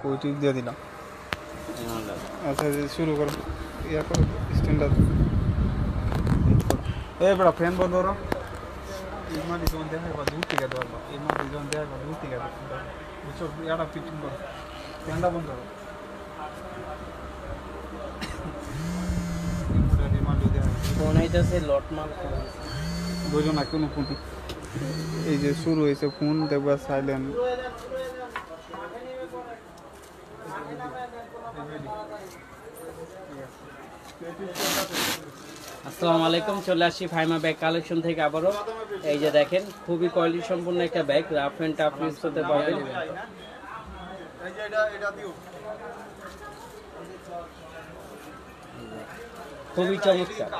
ওই টিপ দিয়ে দিলাম। আচ্ছা শুরু করো, ইয়া করো স্ট্যান্ডার্ড। এ বড় ফ্যান বন্ধ করো। ইমা ডিজন দেখাই বা দূর থেকে ধরবা, ইমা ডিজন দেখাই বা দূর থেকে ধরবা, বুঝছো? এটা ফিটিং করো, ফ্যানটা বন্ধ করো। ফোন আইতাছে লট মাল বুঝো না কোনো ফোন। এই যে শুরু হয়েছে ফোন, দেখবা সাইলেন্ট। আসসালামু আলাইকুম, চলে আসছি ফাইমা ব্যাগ কালেকশন থেকে আবারও। এই যে দেখেন খুবই কোয়ালিটি সম্পূর্ণ একটা bag, rough and tough use করতে পারবেন। খুবই চমৎকার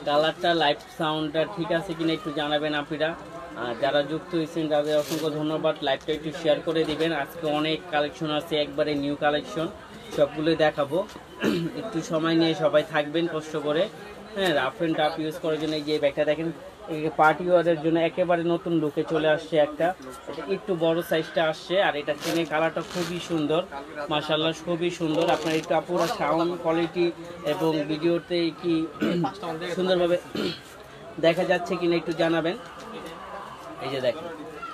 কালারটা, লাইট সাউন্ডটা ঠিক আছে কিনা একটু জানাবেন আপনারা। আর যারা যুক্ত হয়েছেন তাদের অসংখ্য ধন্যবাদ। লাইভটা একটু শেয়ার করে দিবেন। আজকে অনেক কালেকশন আছে, একবারে নিউ কালেকশন, সবগুলোই দেখাবো। একটু সময় নিয়ে সবাই থাকবেন কষ্ট করে। হ্যাঁ, রাফ এন্ড টাফ ইউজ করার জন্য যে ব্যাগটা দেখেন, পার্টি ওয়ারের জন্য একেবারে নতুন লুকে চলে আসছে একটা। এটা একটু বড় সাইজটা আসছে, আর এটা চেনের কালারটা খুবই সুন্দর, মাশাআল্লাহ খুবই সুন্দর। আপনার একটু পুরো সাউন্ড কোয়ালিটি এবং ভিডিওতে কি সুন্দরভাবে দেখা যাচ্ছে কিনা একটু জানাবেন। এই যে দেখেন,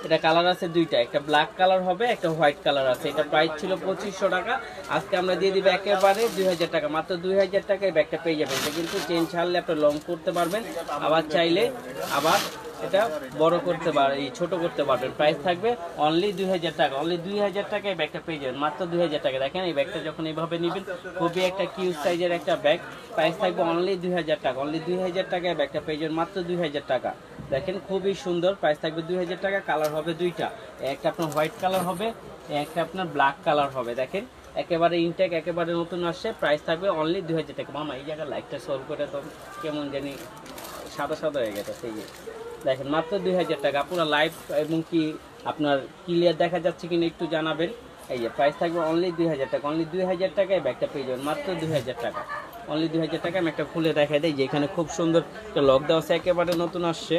এটা কালার আছে দুইটা, একটা ব্ল্যাক কালার হবে, একটা হোয়াইট কালার আছে। এটা প্রাইস ছিল 2500 টাকা, আজকে আমরা দিয়ে দিব একেবারে 2000 টাকা, মাত্র 2000 টাকায় ব্যাগটা পেয়ে যাবেন। এটা কিন্তু চেন ছাড়লে আপনি লং করতে পারবেন, আবার চাইলে আবার এটা বড় করতে পারবেন, এই ছোট করতে পারবেন। প্রাইস থাকবে অনলি 2000 টাকা, অনলি 2000 টাকায় ব্যাগটা পেয়ে যাবেন, মাত্র 2000 টাকা। দেখেন এই ব্যাগটা যখন এইভাবে নেবেন, খুবই একটা কিউট সাইজের একটা ব্যাগ। প্রাইস থাকবে অনলি 2000 টাকা, অনলি 2000 টাকায় ব্যাগটা পেয়ে যাবেন, মাত্র 2000 টাকা। দেখেন খুবই সুন্দর, প্রাইস থাকবে 2000 টাকা। কালার হবে দুইটা, একটা আপনার হোয়াইট কালার হবে, একটা আপনার ব্ল্যাক কালার হবে। দেখেন একেবারে ইনটেক, একেবারে নতুন আসছে। প্রাইস থাকবে অনলি 2000 টাকা। মামা এই জায়গায় লাইটটা সলভ করে তো কেমন জানি সাদা সাদা হয়ে গেছে, সেই দেখেন মাত্র 2000 টাকা পুরো লাইভ, এবং কি আপনার ক্লিয়ার দেখা যাচ্ছে কিনা একটু জানাবেন। এই যে প্রাইস থাকবে অনলি 2000 টাকা, অনলি 2000 টাকায় ব্যাগটা পেয়ে যাবেন, মাত্র 2000 টাকা, অনলি 2000 টাকা। আমি একটা খুলে দেখাই দিই যে এখানে খুব সুন্দর একটা লক দেওয়া আছে, একেবারে নতুন আসছে।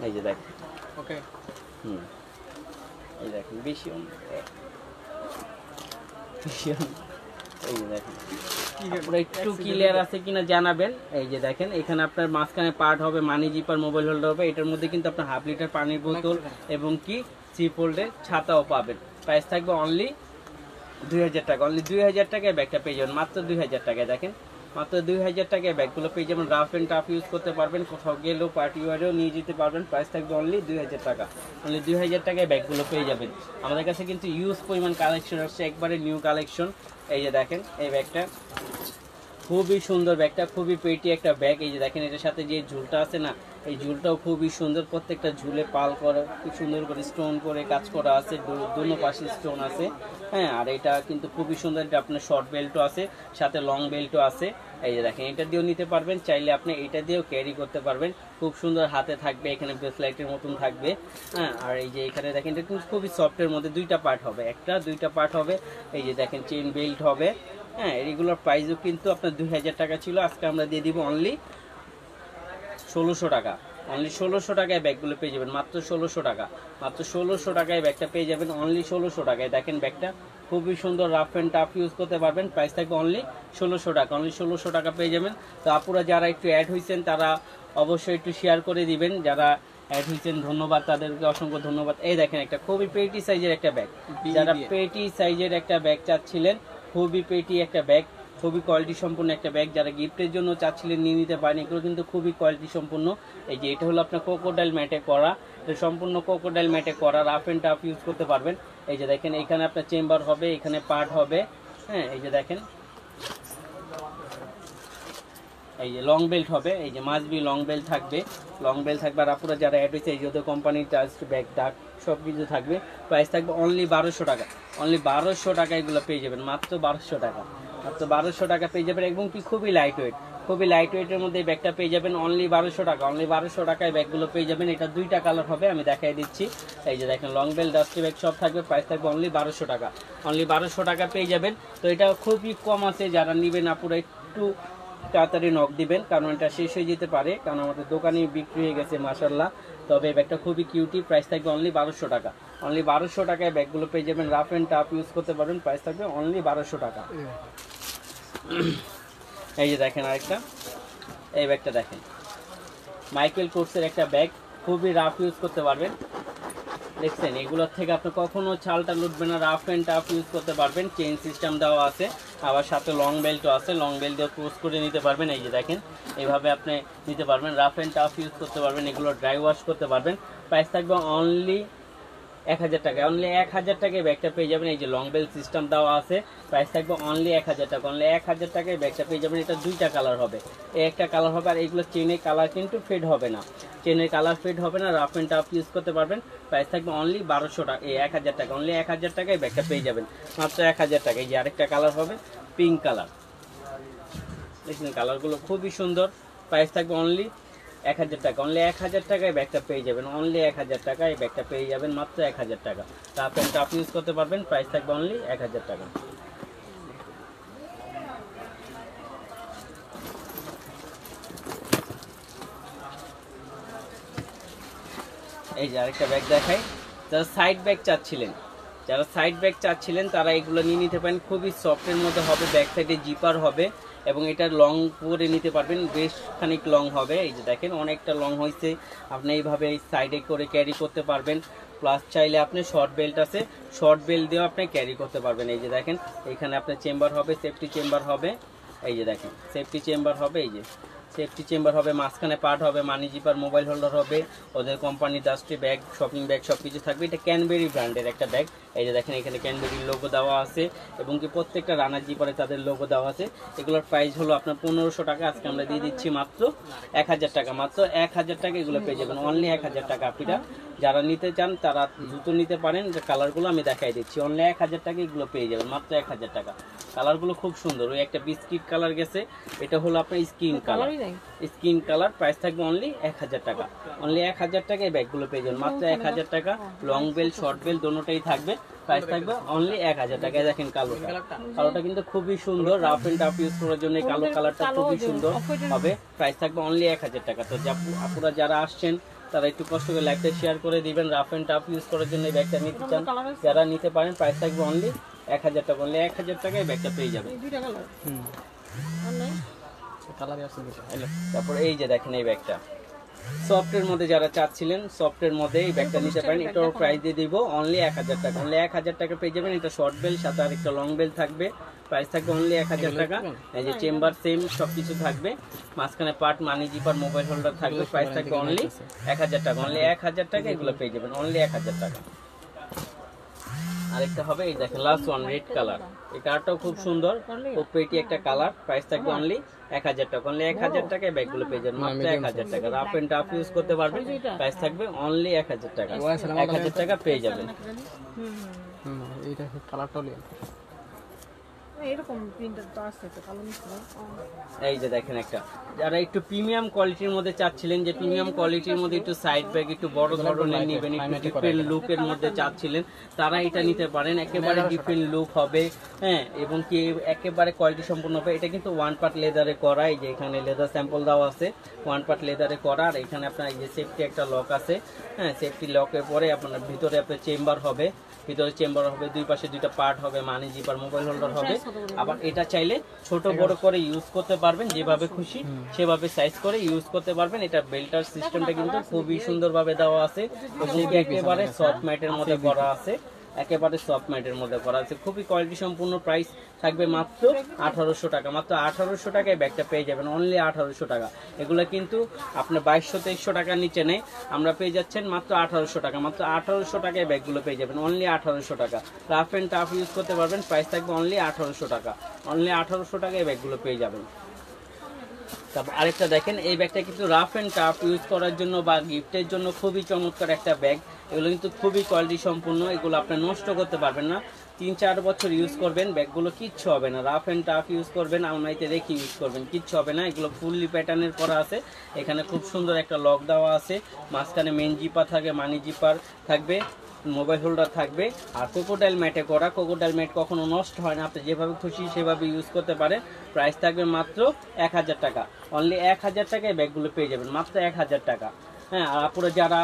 এই যে দেখেন, ওকে, এই দেখেন বেশি এই যে দেখেন আপনারা একটু ক্লিয়ার আছে কিনা জানাবেন। এই যে দেখেন এখানে আপনার মাঝখানে পার্ট হবে, মানি জিপার, মোবাইল হোল্ডার হবে। এটার মধ্যে কিন্তু আপনার হাফ লিটার পানির বোতল এবং কি চিপ হোল্ডের ছাতাও পাবেন। প্রাইস থাকবে অনলি 2000 টাকা, অনলি 2000 টাকায় ব্যাগটা পেয়ে যাবেন, মাত্র 2000 টাকায়। দেখেন মাত্র 2000 টাকায় ব্যাগগুলো পেয়ে যাবেন। রাফ এন্ড টাফ ইউজ করতে পারবেন, কোথাও গেলেও পার্টি ওয়ারেও নিয়ে যেতে পারবেন। প্রাইস থাকবে অনলি 2000 টাকা, অনলি 2000 টাকায় ব্যাগগুলো পেয়ে যাবেন। আমাদের কাছে কিন্তু ইউজ পরিমাণ কালেকশন আসছে, একবারে নিউ কালেকশন। এই যে দেখেন এই ব্যাগটা খুবই সুন্দর, ব্যাগটা খুবই পেটি একটা ব্যাগ। এই যে দেখেন এটার সাথে যে ঝুলটা আছে না, এই ঝুলটাও খুবই সুন্দর, প্রত্যেকটা ঝুলে পাল করা খুব সুন্দর করে স্টোন করে কাজ করা আছে, দুনো পাশে স্টোন আছে। হ্যাঁ, আর এটা কিন্তু খুবই সুন্দর। এটা আপনার শর্ট বেল্টও আছে, সাথে লং বেল্টও আছে। এই যে দেখেন এটা দিয়েও নিতে পারবেন, চাইলে আপনি এটা দিয়েও ক্যারি করতে পারবেন। খুব সুন্দর হাতে থাকবে, এখানে ব্রেসলাইটের মতন থাকবে। হ্যাঁ, আর এই যে এখানে দেখেন এটা কিন্তু খুবই সফটের মধ্যে দুইটা পার্ট হবে, একটা দুইটা পার্ট হবে। এই যে দেখেন চেইন বেল্ট হবে। হ্যাঁ, এগুলোর প্রাইসও কিন্তু আপনার 2000 টাকা ছিল, আজকে আমরা দিয়ে দিব অনলি 1600 টাকা, অনলি 1600 টাকায় ব্যাগগুলো পেয়ে যাবেন, মাত্র 1600 টাকা, মাত্র 1600 টাকায় ব্যাগটা পেয়ে যাবেন, অনলি 1600 টাকায়। দেখেন ব্যাগটা খুবই সুন্দর, রাফ অ্যান্ড টাফ ইউজ করতে পারবেন। প্রাইস থাকবে অনলি 1600 টাকা, অনলি 1600 টাকা পেয়ে যাবেন। তো আপুরা যারা একটু অ্যাড হয়েছেন তারা অবশ্যই একটু শেয়ার করে দিবেন, যারা অ্যাড হয়েছেন ধন্যবাদ, তাদেরকে অসংখ্য ধন্যবাদ। এই দেখেন একটা খুবই পেটি সাইজের একটা ব্যাগ, যারা পেটি সাইজের একটা ব্যাগ চাচ্ছিলেন, খুবই পেটি একটা ব্যাগ, খুবই কোয়ালিটি সম্পূর্ণ একটা ব্যাগ। যারা গিফটের জন্য চাচ্ছিলেন নিয়ে নিতে পারেন, এগুলো কিন্তু খুবই কোয়ালিটি সম্পূর্ণ। এই যে এটা হলো আপনার ক্রোকোডাইল ম্যাটে করা, এটা সম্পূর্ণ ক্রোকোডাইল ম্যাটে করা, রাফ এন্ড টাফ ইউজ করতে পারবেন। এই যে দেখেন এখানে আপনার চেম্বার হবে, এখানে পার্ট হবে। হ্যাঁ, এই যে দেখেন এই যে লং বেল্ট হবে, এই যে মাস্ট বি লং বেল্ট থাকবে, লং বেল্ট থাকবে। আর আপনারা যারা অ্যাড হয়েছে এই যে কোম্পানির টাচ ব্যাগ ডাক সব কিছু থাকবে। প্রাইস থাকবে অনলি 1200 টাকা, অনলি 1200 টাকা এগুলো পেয়ে যাবেন, মাত্র 1200 টাকা, মাত্র 1200 টাকা পেয়ে যাবেন। এবং কি খুবই লাইট ওয়েট, খুবই লাইট ওয়েটের মধ্যে ব্যাগটা পেয়ে যাবেন অনলি 1200 টাকা, অনলি 1200 টাকায় ব্যাগগুলো পেয়ে যাবেন। এটা দুইটা কালার হবে, আমি দেখাই দিচ্ছি। এই যে দেখেন লং বেল্ট ডাস্টি ব্যাগ সব থাকবে, প্রাইস থাকবে অনলি 1200 টাকা, অনলি 1200 টাকা পেয়ে যাবেন। তো এটা খুবই কম আছে, যারা নেবেন আপুরা একটু তাড়াতাড়ি নক দিবেন, কারণ এটা শেষ হয়ে যেতে পারে, কারণ আমাদের দোকানে বিক্রি হয়ে গেছে মাশাআল্লাহ। তবে ব্যাগটা খুবই কিউটি, প্রাইস থাকবে অনলি 1200 টাকা, অনলি 1200 টাকায় ব্যাগগুলো পেয়ে যাবেন। রাফ অ্যান্ড টাফ ইউজ করতে পারবেন, প্রাইস থাকবে অনলি 1200 টাকা। এই যে দেখেন আরেকটা, এই ব্যাগটা দেখেন, মাইকেল কোর্সের একটা ব্যাগ, খুবই রাফ ইউজ করতে পারবেন। দেখছেন, এগুলোর থেকে আপনি কখনো ছালটা লুটবে না, রাফ অ্যান্ড টাফ ইউজ করতে পারবেন। চেইন সিস্টেম দেওয়া আছে, আবার সাথে লং বেল্টও আছে, লং বেল্ট দিয়ে ক্রস করে নিতে পারবেন। এই যে দেখেন, এইভাবে আপনি নিতে পারবেন, রাফ অ্যান্ড টাফ ইউজ করতে পারবেন, এগুলো ড্রাই ওয়াশ করতে পারবেন। প্রাইস থাকবে অনলি 1000 টাকা। অনলি 1000 টাকায় ব্যাগটা পেয়ে যাবেন। এই যে লং বেল্ট সিস্টেম দেওয়া আছে, প্রাইস থাকবে অনলি 1000 টাকা। অনলি 1000 টাকায় ব্যাগটা পেয়ে যাবেন। এটা দুইটা কালার হবে, এই একটা কালার হবে, আর এইগুলো চেনের কালার কিন্তু ফেড হবে না, চেনের কালার ফেড হবে না, রাফ অ্যান্ড টাফ ইউজ করতে পারবেন। প্রাইস থাকবে অনলি 1200 টাকা, এই 1000 টাকা। অনলি 1000 টাকায় ব্যাগটা পেয়ে যাবেন, মাত্র 1000 টাকা। এই যে আরেকটা কালার হবে পিঙ্ক কালার, দেখুন কালারগুলো খুবই সুন্দর। প্রাইস থাকবে অনলি 1000 টাকা। অনলি 1000 টাকায় ব্যাগটা পেয়ে যাবেন। অনলি 1000 টাকায় ব্যাগটা পেয়ে যাবেন, মাত্র 1000 টাকা। রাফ অ্যান্ড টাফ ইউজ করতে পারবেন, প্রাইস থাকবে অনলি 1000 টাকা। এই যে আরেকটা ব্যাগ দেখাই, যারা সাইড ব্যাগ চাচ্ছিলেন তারা এগুলো নিয়ে নিতে পারেন। খুবই সফটের মধ্যে হবে, ব্যাক সাইডে জিপার হবে এবং এটা লং করে নিতে পারবেন, বেশ খানিক লং হবে। এই যে দেখেন, অনেকটা লং হয়েছে, আপনি এইভাবে সাইডে করে ক্যারি করতে পারবেন। প্লাস চাইলে আপনি শর্ট বেল্ট আছে, শর্ট বেল্ট দিয়েও আপনি ক্যারি করতে পারবেন। এই যে দেখেন, এখানে আপনার চেম্বার হবে, সেফটি চেম্বার হবে। এই যে দেখেন, সেফটি চেম্বার হবে, এই যে সেফটি চেম্বার হবে, মাঝখানে পার্ট হবে, মানি জিপার, মোবাইল হোল্ডার হবে, ওদের কোম্পানির ডাস্টি ব্যাগ, শপিং ব্যাগ সব কিছু থাকবে। এটা ক্যানবেরি ব্র্যান্ডের একটা ব্যাগ। এই যে দেখেন, এখানে ক্যানবেরির লোগো দেওয়া আছে এবং কি প্রত্যেকটা রানার জিপারে তাদের লোগো দেওয়া আছে। এগুলোর প্রাইস হলো আপনার 1500 টাকা, আজকে আমরা দিয়ে দিচ্ছি মাত্র 1000 টাকা। মাত্র 1000 টাকা এগুলো পেয়ে যাবেন, অনলি 1000 টাকা। আপনারা যারা নিতে চান তারা দ্রুত নিতে পারেন, যে কালারগুলো আমি দেখাই দিচ্ছি। অনলি 1000 টাকা এগুলো পেয়ে যাবেন, মাত্র 1000 টাকা। কালারগুলো খুব সুন্দর, ওই একটা বিস্কিট কালার গেছে, এটা হলো আপনার skin colour, skin colour. Price থাকবে অনলি 1000 টাকা। অনলি 1000 টাকা এই ব্যাগগুলো পেয়ে যাবেন, মাত্র 1000 টাকা। লং বেল্ট শর্ট বেল্ট দোনোটাই থাকবে, প্রাইস থাকবে অনলি 1000 টাকা। দেখেন কালোটা কিন্তু খুবই সুন্দর, রাফ এন্ড টাফ ইউজ করার জন্য এই কালো কালারটা খুবই সুন্দর হবে। প্রাইস থাকবে অনলি 1000 টাকা। তো আপনারা যারা আসছেন তারা একটু কষ্ট করে লাইভটা শেয়ার করে দিবেন। রাফ এন্ড টাফ ইউজ করার জন্য এই ব্যাগটা নিতে চান, যারা নিতে পারেন, প্রাইস থাকবে অনলি 1000 টাকা। অনলি 1000 টাকায় ব্যাগটা পেয়ে যাবেন। তারপর এই যে দেখেন, এই ব্যাগটা সফটের মধ্যে যারা চাচ্ছিলেন, সফটের মধ্যে এই ব্যাগটা নিতে পারেন। এটার প্রাইস দিয়ে দিব অনলি 1000 টাকা। অনলি 1000 টাকা পেয়ে যাবেন। এটা শর্ট বেল্ট সাথে আর একটা লং বেল্ট থাকবে, প্রাইস থাকবে অনলি 1000 টাকা। এই যে চেম্বার সেম সবকিছু থাকবে, মাঝখানে পার্ট, মানি জিপার, মোবাইল হোল্ডার থাকবে, প্রাইস থাকবে অনলি 1000 টাকা। অনলি 1000 টাকা এগুলো পেয়ে যাবেন, অনলি 1000 টাকা। আরেকটা হবে, এই দেখেন লাস্ট ওয়ান, রেড কালার। এই কালারটাও খুব সুন্দর, খুব প্রিটি একটা কালার। প্রাইস থাকবে অনলি 1000 টাকা। অনলি 1000 টাকায় ব্যাগগুলো পেয়ে যাবেন, মাত্র 1000 টাকা। রাফ এন্ড টাফ ইউজ করতে পারবেন, প্রাইস থাকবে অনলি 1000 টাকা। 1000 টাকা পেয়ে যাবেন। এইটা কালারটাও লিয়ে এরকম প্রিন্টার তো আছে, তো কালো মিশানো। এই যে দেখেন, একটা যারা একটু প্রিমিয়াম কোয়ালিটির মধ্যে চাচ্ছিলেন, যে প্রিমিয়াম কোয়ালিটির মধ্যে একটু সাইড ব্যাগ একটু বড় ধরনের নেবেন, একটু ডিফারেন্ট লুকের মধ্যে চাচ্ছিলেন, তারা এটা নিতে পারেন। একেবারে ডিফারেন্ট লুক হবে, হ্যাঁ, এবং কি একেবারে কোয়ালিটি সম্পূর্ণ হবে। এটা কিন্তু ওয়ান পার্ট লেদারে করা, এই যে এখানে লেদার স্যাম্পল দেওয়া আছে, ওয়ান পার্ট লেদারে করা। আর এখানে আপনার এই যে সেফটি একটা লক আছে, হ্যাঁ, সেফটি লকের পরে আপনার ভিতরে আপনার চেম্বার হবে, ভিতরে চেম্বার হবে, দুই পাশে দুইটা পার্ট হবে, মানি জিপার, মোবাইল হোল্ডার হবে। আবার এটা চাইলে ছোট বড় করে ইউজ করতে পারবেন, যেভাবে খুশি সেভাবে সাইজ করে ইউজ করতে পারবেন। এটা বেল্টার সিস্টেমটা কিন্তু খুবই সুন্দরভাবে দেওয়া আছে এবং একেবারে সফট ম্যাটের মধ্যে করা আছে, একেবারে সফট ম্যাটের মধ্যে করা আছে, খুবই কোয়ালিটি সম্পূর্ণ। প্রাইস থাকবে মাত্র 1800 টাকা। মাত্র 1800 টাকায় ব্যাগটা পেয়ে যাবেন, অনলি 1800 টাকা। এগুলো কিন্তু আপনার 2200-2300 টাকার নিচে নেই, আমরা পেয়ে যাচ্ছেন মাত্র 1800 টাকা। মাত্র 1800 টাকায় ব্যাগগুলো পেয়ে যাবেন, অনলি 1800 টাকা। রাফ এন্ড টাফ ইউজ করতে পারবেন, প্রাইস থাকবে অনলি 1800 টাকা। অনলি 1800 টাকায় ব্যাগগুলো পেয়ে যাবেন। তারপর আরেকটা দেখেন, এই ব্যাগটা কিন্তু রাফ এন্ড টাফ ইউজ করার জন্য বা গিফটের জন্য খুবই চমৎকার একটা ব্যাগ। এগুলো কিন্তু খুবই কোয়ালিটি সম্পূর্ণ, এগুলো আপনি নষ্ট করতে পারবেন না, 3-4 বছর ইউজ করবেন, ব্যাগগুলো কিচ্ছু হবে না। রাফ এন্ড টাফ ইউজ করবেন, আলমারিতে রেখে ইউজ করবেন, কিচ্ছু হবে না। এগুলো ফুললি প্যাটার্নের করা আছে, এখানে খুব সুন্দর একটা লক দেওয়া আছে, মাঝখানে মেন জিপার থাকবে, মানি জিপার থাকবে, মোবাইল হোল্ডার থাকবে। আর কোকোডাইল ম্যাটে করা, কোকোডাইল ম্যাট কখনো নষ্ট হয় না, আপনি যেভাবে খুশি সেভাবে ইউজ করতে পারেন। প্রাইস থাকবে মাত্র 1000 টাকা। অনলি 1000 টাকায় ব্যাগগুলো পেয়ে যাবেন, মাত্র 1000 টাকা। হ্যাঁ, আর আপনারা যারা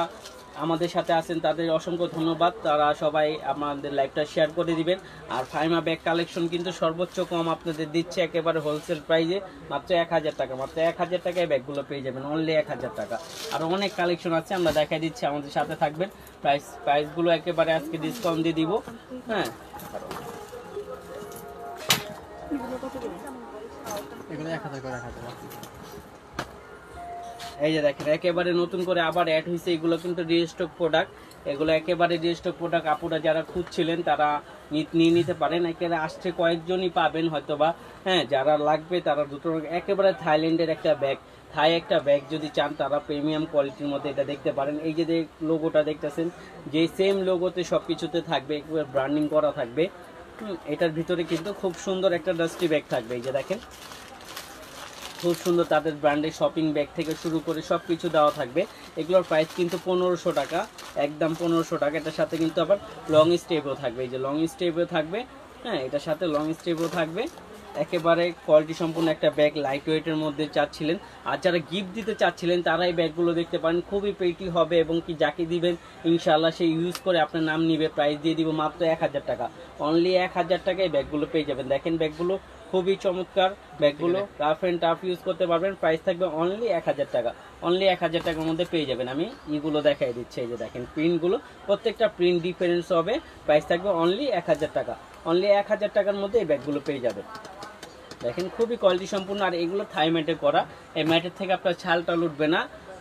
আমাদের সাথে আছেন তাদের অসংখ্য ধন্যবাদ। তারা সবাই আমাদের লাইভটা শেয়ার করে দিবেন। আর ফাইমা ব্যাগ কালেকশন কিন্তু সর্বোচ্চ কম আপনাদের দিচ্ছে একেবারে হোলসেল প্রাইসে, মাত্র 1000 টাকা। মাত্র 1000 টাকায় ব্যাগগুলো পেয়ে যাবেন, অনলি 1000 টাকা। আর অনেক কালেকশন আছে, আমরা দেখাই দিচ্ছি, আমাদের সাথে থাকবেন। প্রাইসগুলো একেবারে আজকে ডিসকাউন্ট দিয়ে দিব। হ্যাঁ, এগুলো 1000 করে রাখা যাবে। এই যে দেখেন একেবারে নতুন করে আবার অ্যাড হয়েছে, এগুলো কিন্তু রিস্টক প্রোডাক্ট, এগুলো একেবারে রিস্টক প্রোডাক্ট। আপুরা যারা খুঁজছিলেন তারা নিয়ে নিতে পারেন, একেবারে আসছে কয়েকজনই পাবেন হয়তোবা। হ্যাঁ, যারা লাগবে তারা দুটো, একেবারে থাইল্যান্ডের একটা ব্যাগ, থাই একটা ব্যাগ যদি চান তারা প্রিমিয়াম কোয়ালিটির মধ্যে এটা দেখতে পারেন। এই যে লোগোটা দেখতেছেন, যে সেম লোগোতে সব কিছুতে থাকবে, একবার ব্র্যান্ডিং করা থাকবে। এটার ভিতরে কিন্তু খুব সুন্দর একটা ডাস্টি ব্যাগ থাকবে। এই যে দেখেন খুব সুন্দর তাদের ব্র্যান্ডের শপিং ব্যাগ থেকে শুরু করে সব কিছু দেওয়া থাকবে। এগুলোর প্রাইস কিন্তু 1500 টাকা, একদম 1500 টাকা। এটার সাথে কিন্তু আবার লং স্টেপও থাকবে, এই যে লং স্টেপও থাকবে। হ্যাঁ, এটার সাথে লং স্টেপও থাকবে। একেবারে কোয়ালিটি সম্পূর্ণ একটা ব্যাগ, লাইট ওয়েটের মধ্যে চাচ্ছিলেন আর যারা গিফট দিতে চাচ্ছিলেন তারা এই ব্যাগগুলো দেখতে পারেন। খুবই পেটি হবে এবং কি যাকে দিবেন ইনশাআল্লাহ সে ইউজ করে আপনার নাম নিবে। প্রাইস দিয়ে দিব মাত্র 1000 টাকা, অনলি 1000 টাকায় ব্যাগগুলো পেয়ে যাবেন। দেখেন ব্যাগগুলো খুবই চমৎকার, ব্যাগগুলো রাফ অ্যান্ড টাফ ইউজ করতে পারবেন। প্রাইস থাকবে অনলি 1000 টাকা, অনলি 1000 টাকার মধ্যে পেয়ে যাবেন। আমি এগুলো দেখাই দিচ্ছি, এই যে দেখেন প্রিন্টগুলো, প্রত্যেকটা প্রিন্ট ডিফারেন্স হবে। প্রাইস থাকবে অনলি 1000 টাকা, অনলি 1000 টাকার মধ্যে এই ব্যাগগুলো পেয়ে যাবেন। দেখেন খুবই কোয়ালিটি সম্পূর্ণ, আর এগুলো থাই ম্যাটে করা। এই ম্যাটের থেকে আপনার ছালটা উঠবে না,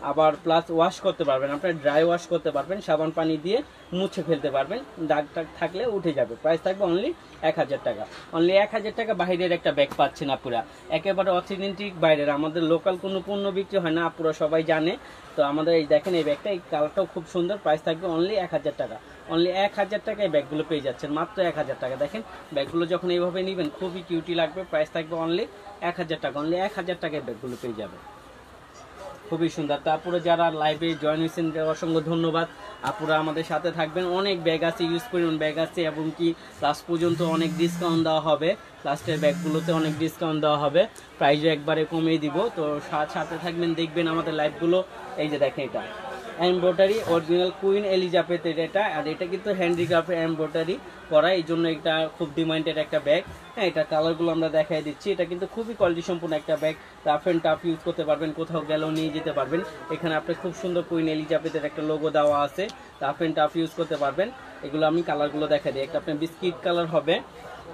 আবার প্লাস ওয়াশ করতে পারবেন, আপনার ড্রাই ওয়াশ করতে পারবেন, সাবান পানি দিয়ে মুছে ফেলতে পারবেন, দাগ টাগ থাকলে উঠে যাবে। প্রাইস থাকবে অনলি 1000 টাকা, অনলি 1000 টাকা। বাইরের একটা ব্যাগ পাচ্ছেন আপুরা, একেবারে অথেন্টিক বাইরের, আমাদের লোকাল কোনো পণ্য বিক্রি হয় না, আপুরা সবাই জানে। তো আমাদের এই দেখেন এই ব্যাগটা, এই কালারটাও খুব সুন্দর। প্রাইস থাকবে অনলি 1000 টাকা, অনলি 1000 টাকায় ব্যাগগুলো পেয়ে যাচ্ছেন, মাত্র 1000 টাকা। দেখেন ব্যাগগুলো যখন এইভাবে নেবেন খুবই কিউটি লাগবে। প্রাইস থাকবে অনলি 1000 টাকা, অনলি 1000 টাকায় ব্যাগগুলো পেয়ে যাবে, খুবই সুন্দর। তারপরে যারা লাইভে জয়েন হয়েছেন অসংখ্য ধন্যবাদ। আপুরা আমাদের সাথে থাকবেন, অনেক ব্যাগ আছে, ইউজ করুন ব্যাগ আছে, এবং কি লাস্ট পর্যন্ত অনেক ডিসকাউন্ট দেওয়া হবে, লাস্টের ব্যাগগুলোতে অনেক ডিসকাউন্ট দেওয়া হবে, প্রাইসও একবারে কমিয়ে দিব। তো সাথে থাকবেন, দেখবেন আমাদের লাইভগুলো। এই যে দেখেন এটা এমব্রয়ডারি অরিজিনাল কুইন এলিজাবেথের এটা, আর এটা কিন্তু হ্যান্ডিক্রাফ্টের এমব্রয়ডারি করা, এই জন্য এটা খুব ডিমান্ডেড একটা ব্যাগ। হ্যাঁ, এটা কালারগুলো আমরা দেখাই দিচ্ছি। এটা কিন্তু খুবই কোয়ালিটি সম্পূর্ণ একটা bag, rough and tough use করতে পারবেন, কোথাও গেলেও নিয়ে যেতে পারবেন। এখানে আপনি খুব সুন্দর কুইন এলিজাবেথের একটা লোগো দেওয়া আছে, রাফ অ্যান্ড টাফ ইউজ করতে পারবেন। এগুলো আমি কালারগুলো দেখাই দিই। একটা আপনার বিস্কিট কালার হবে,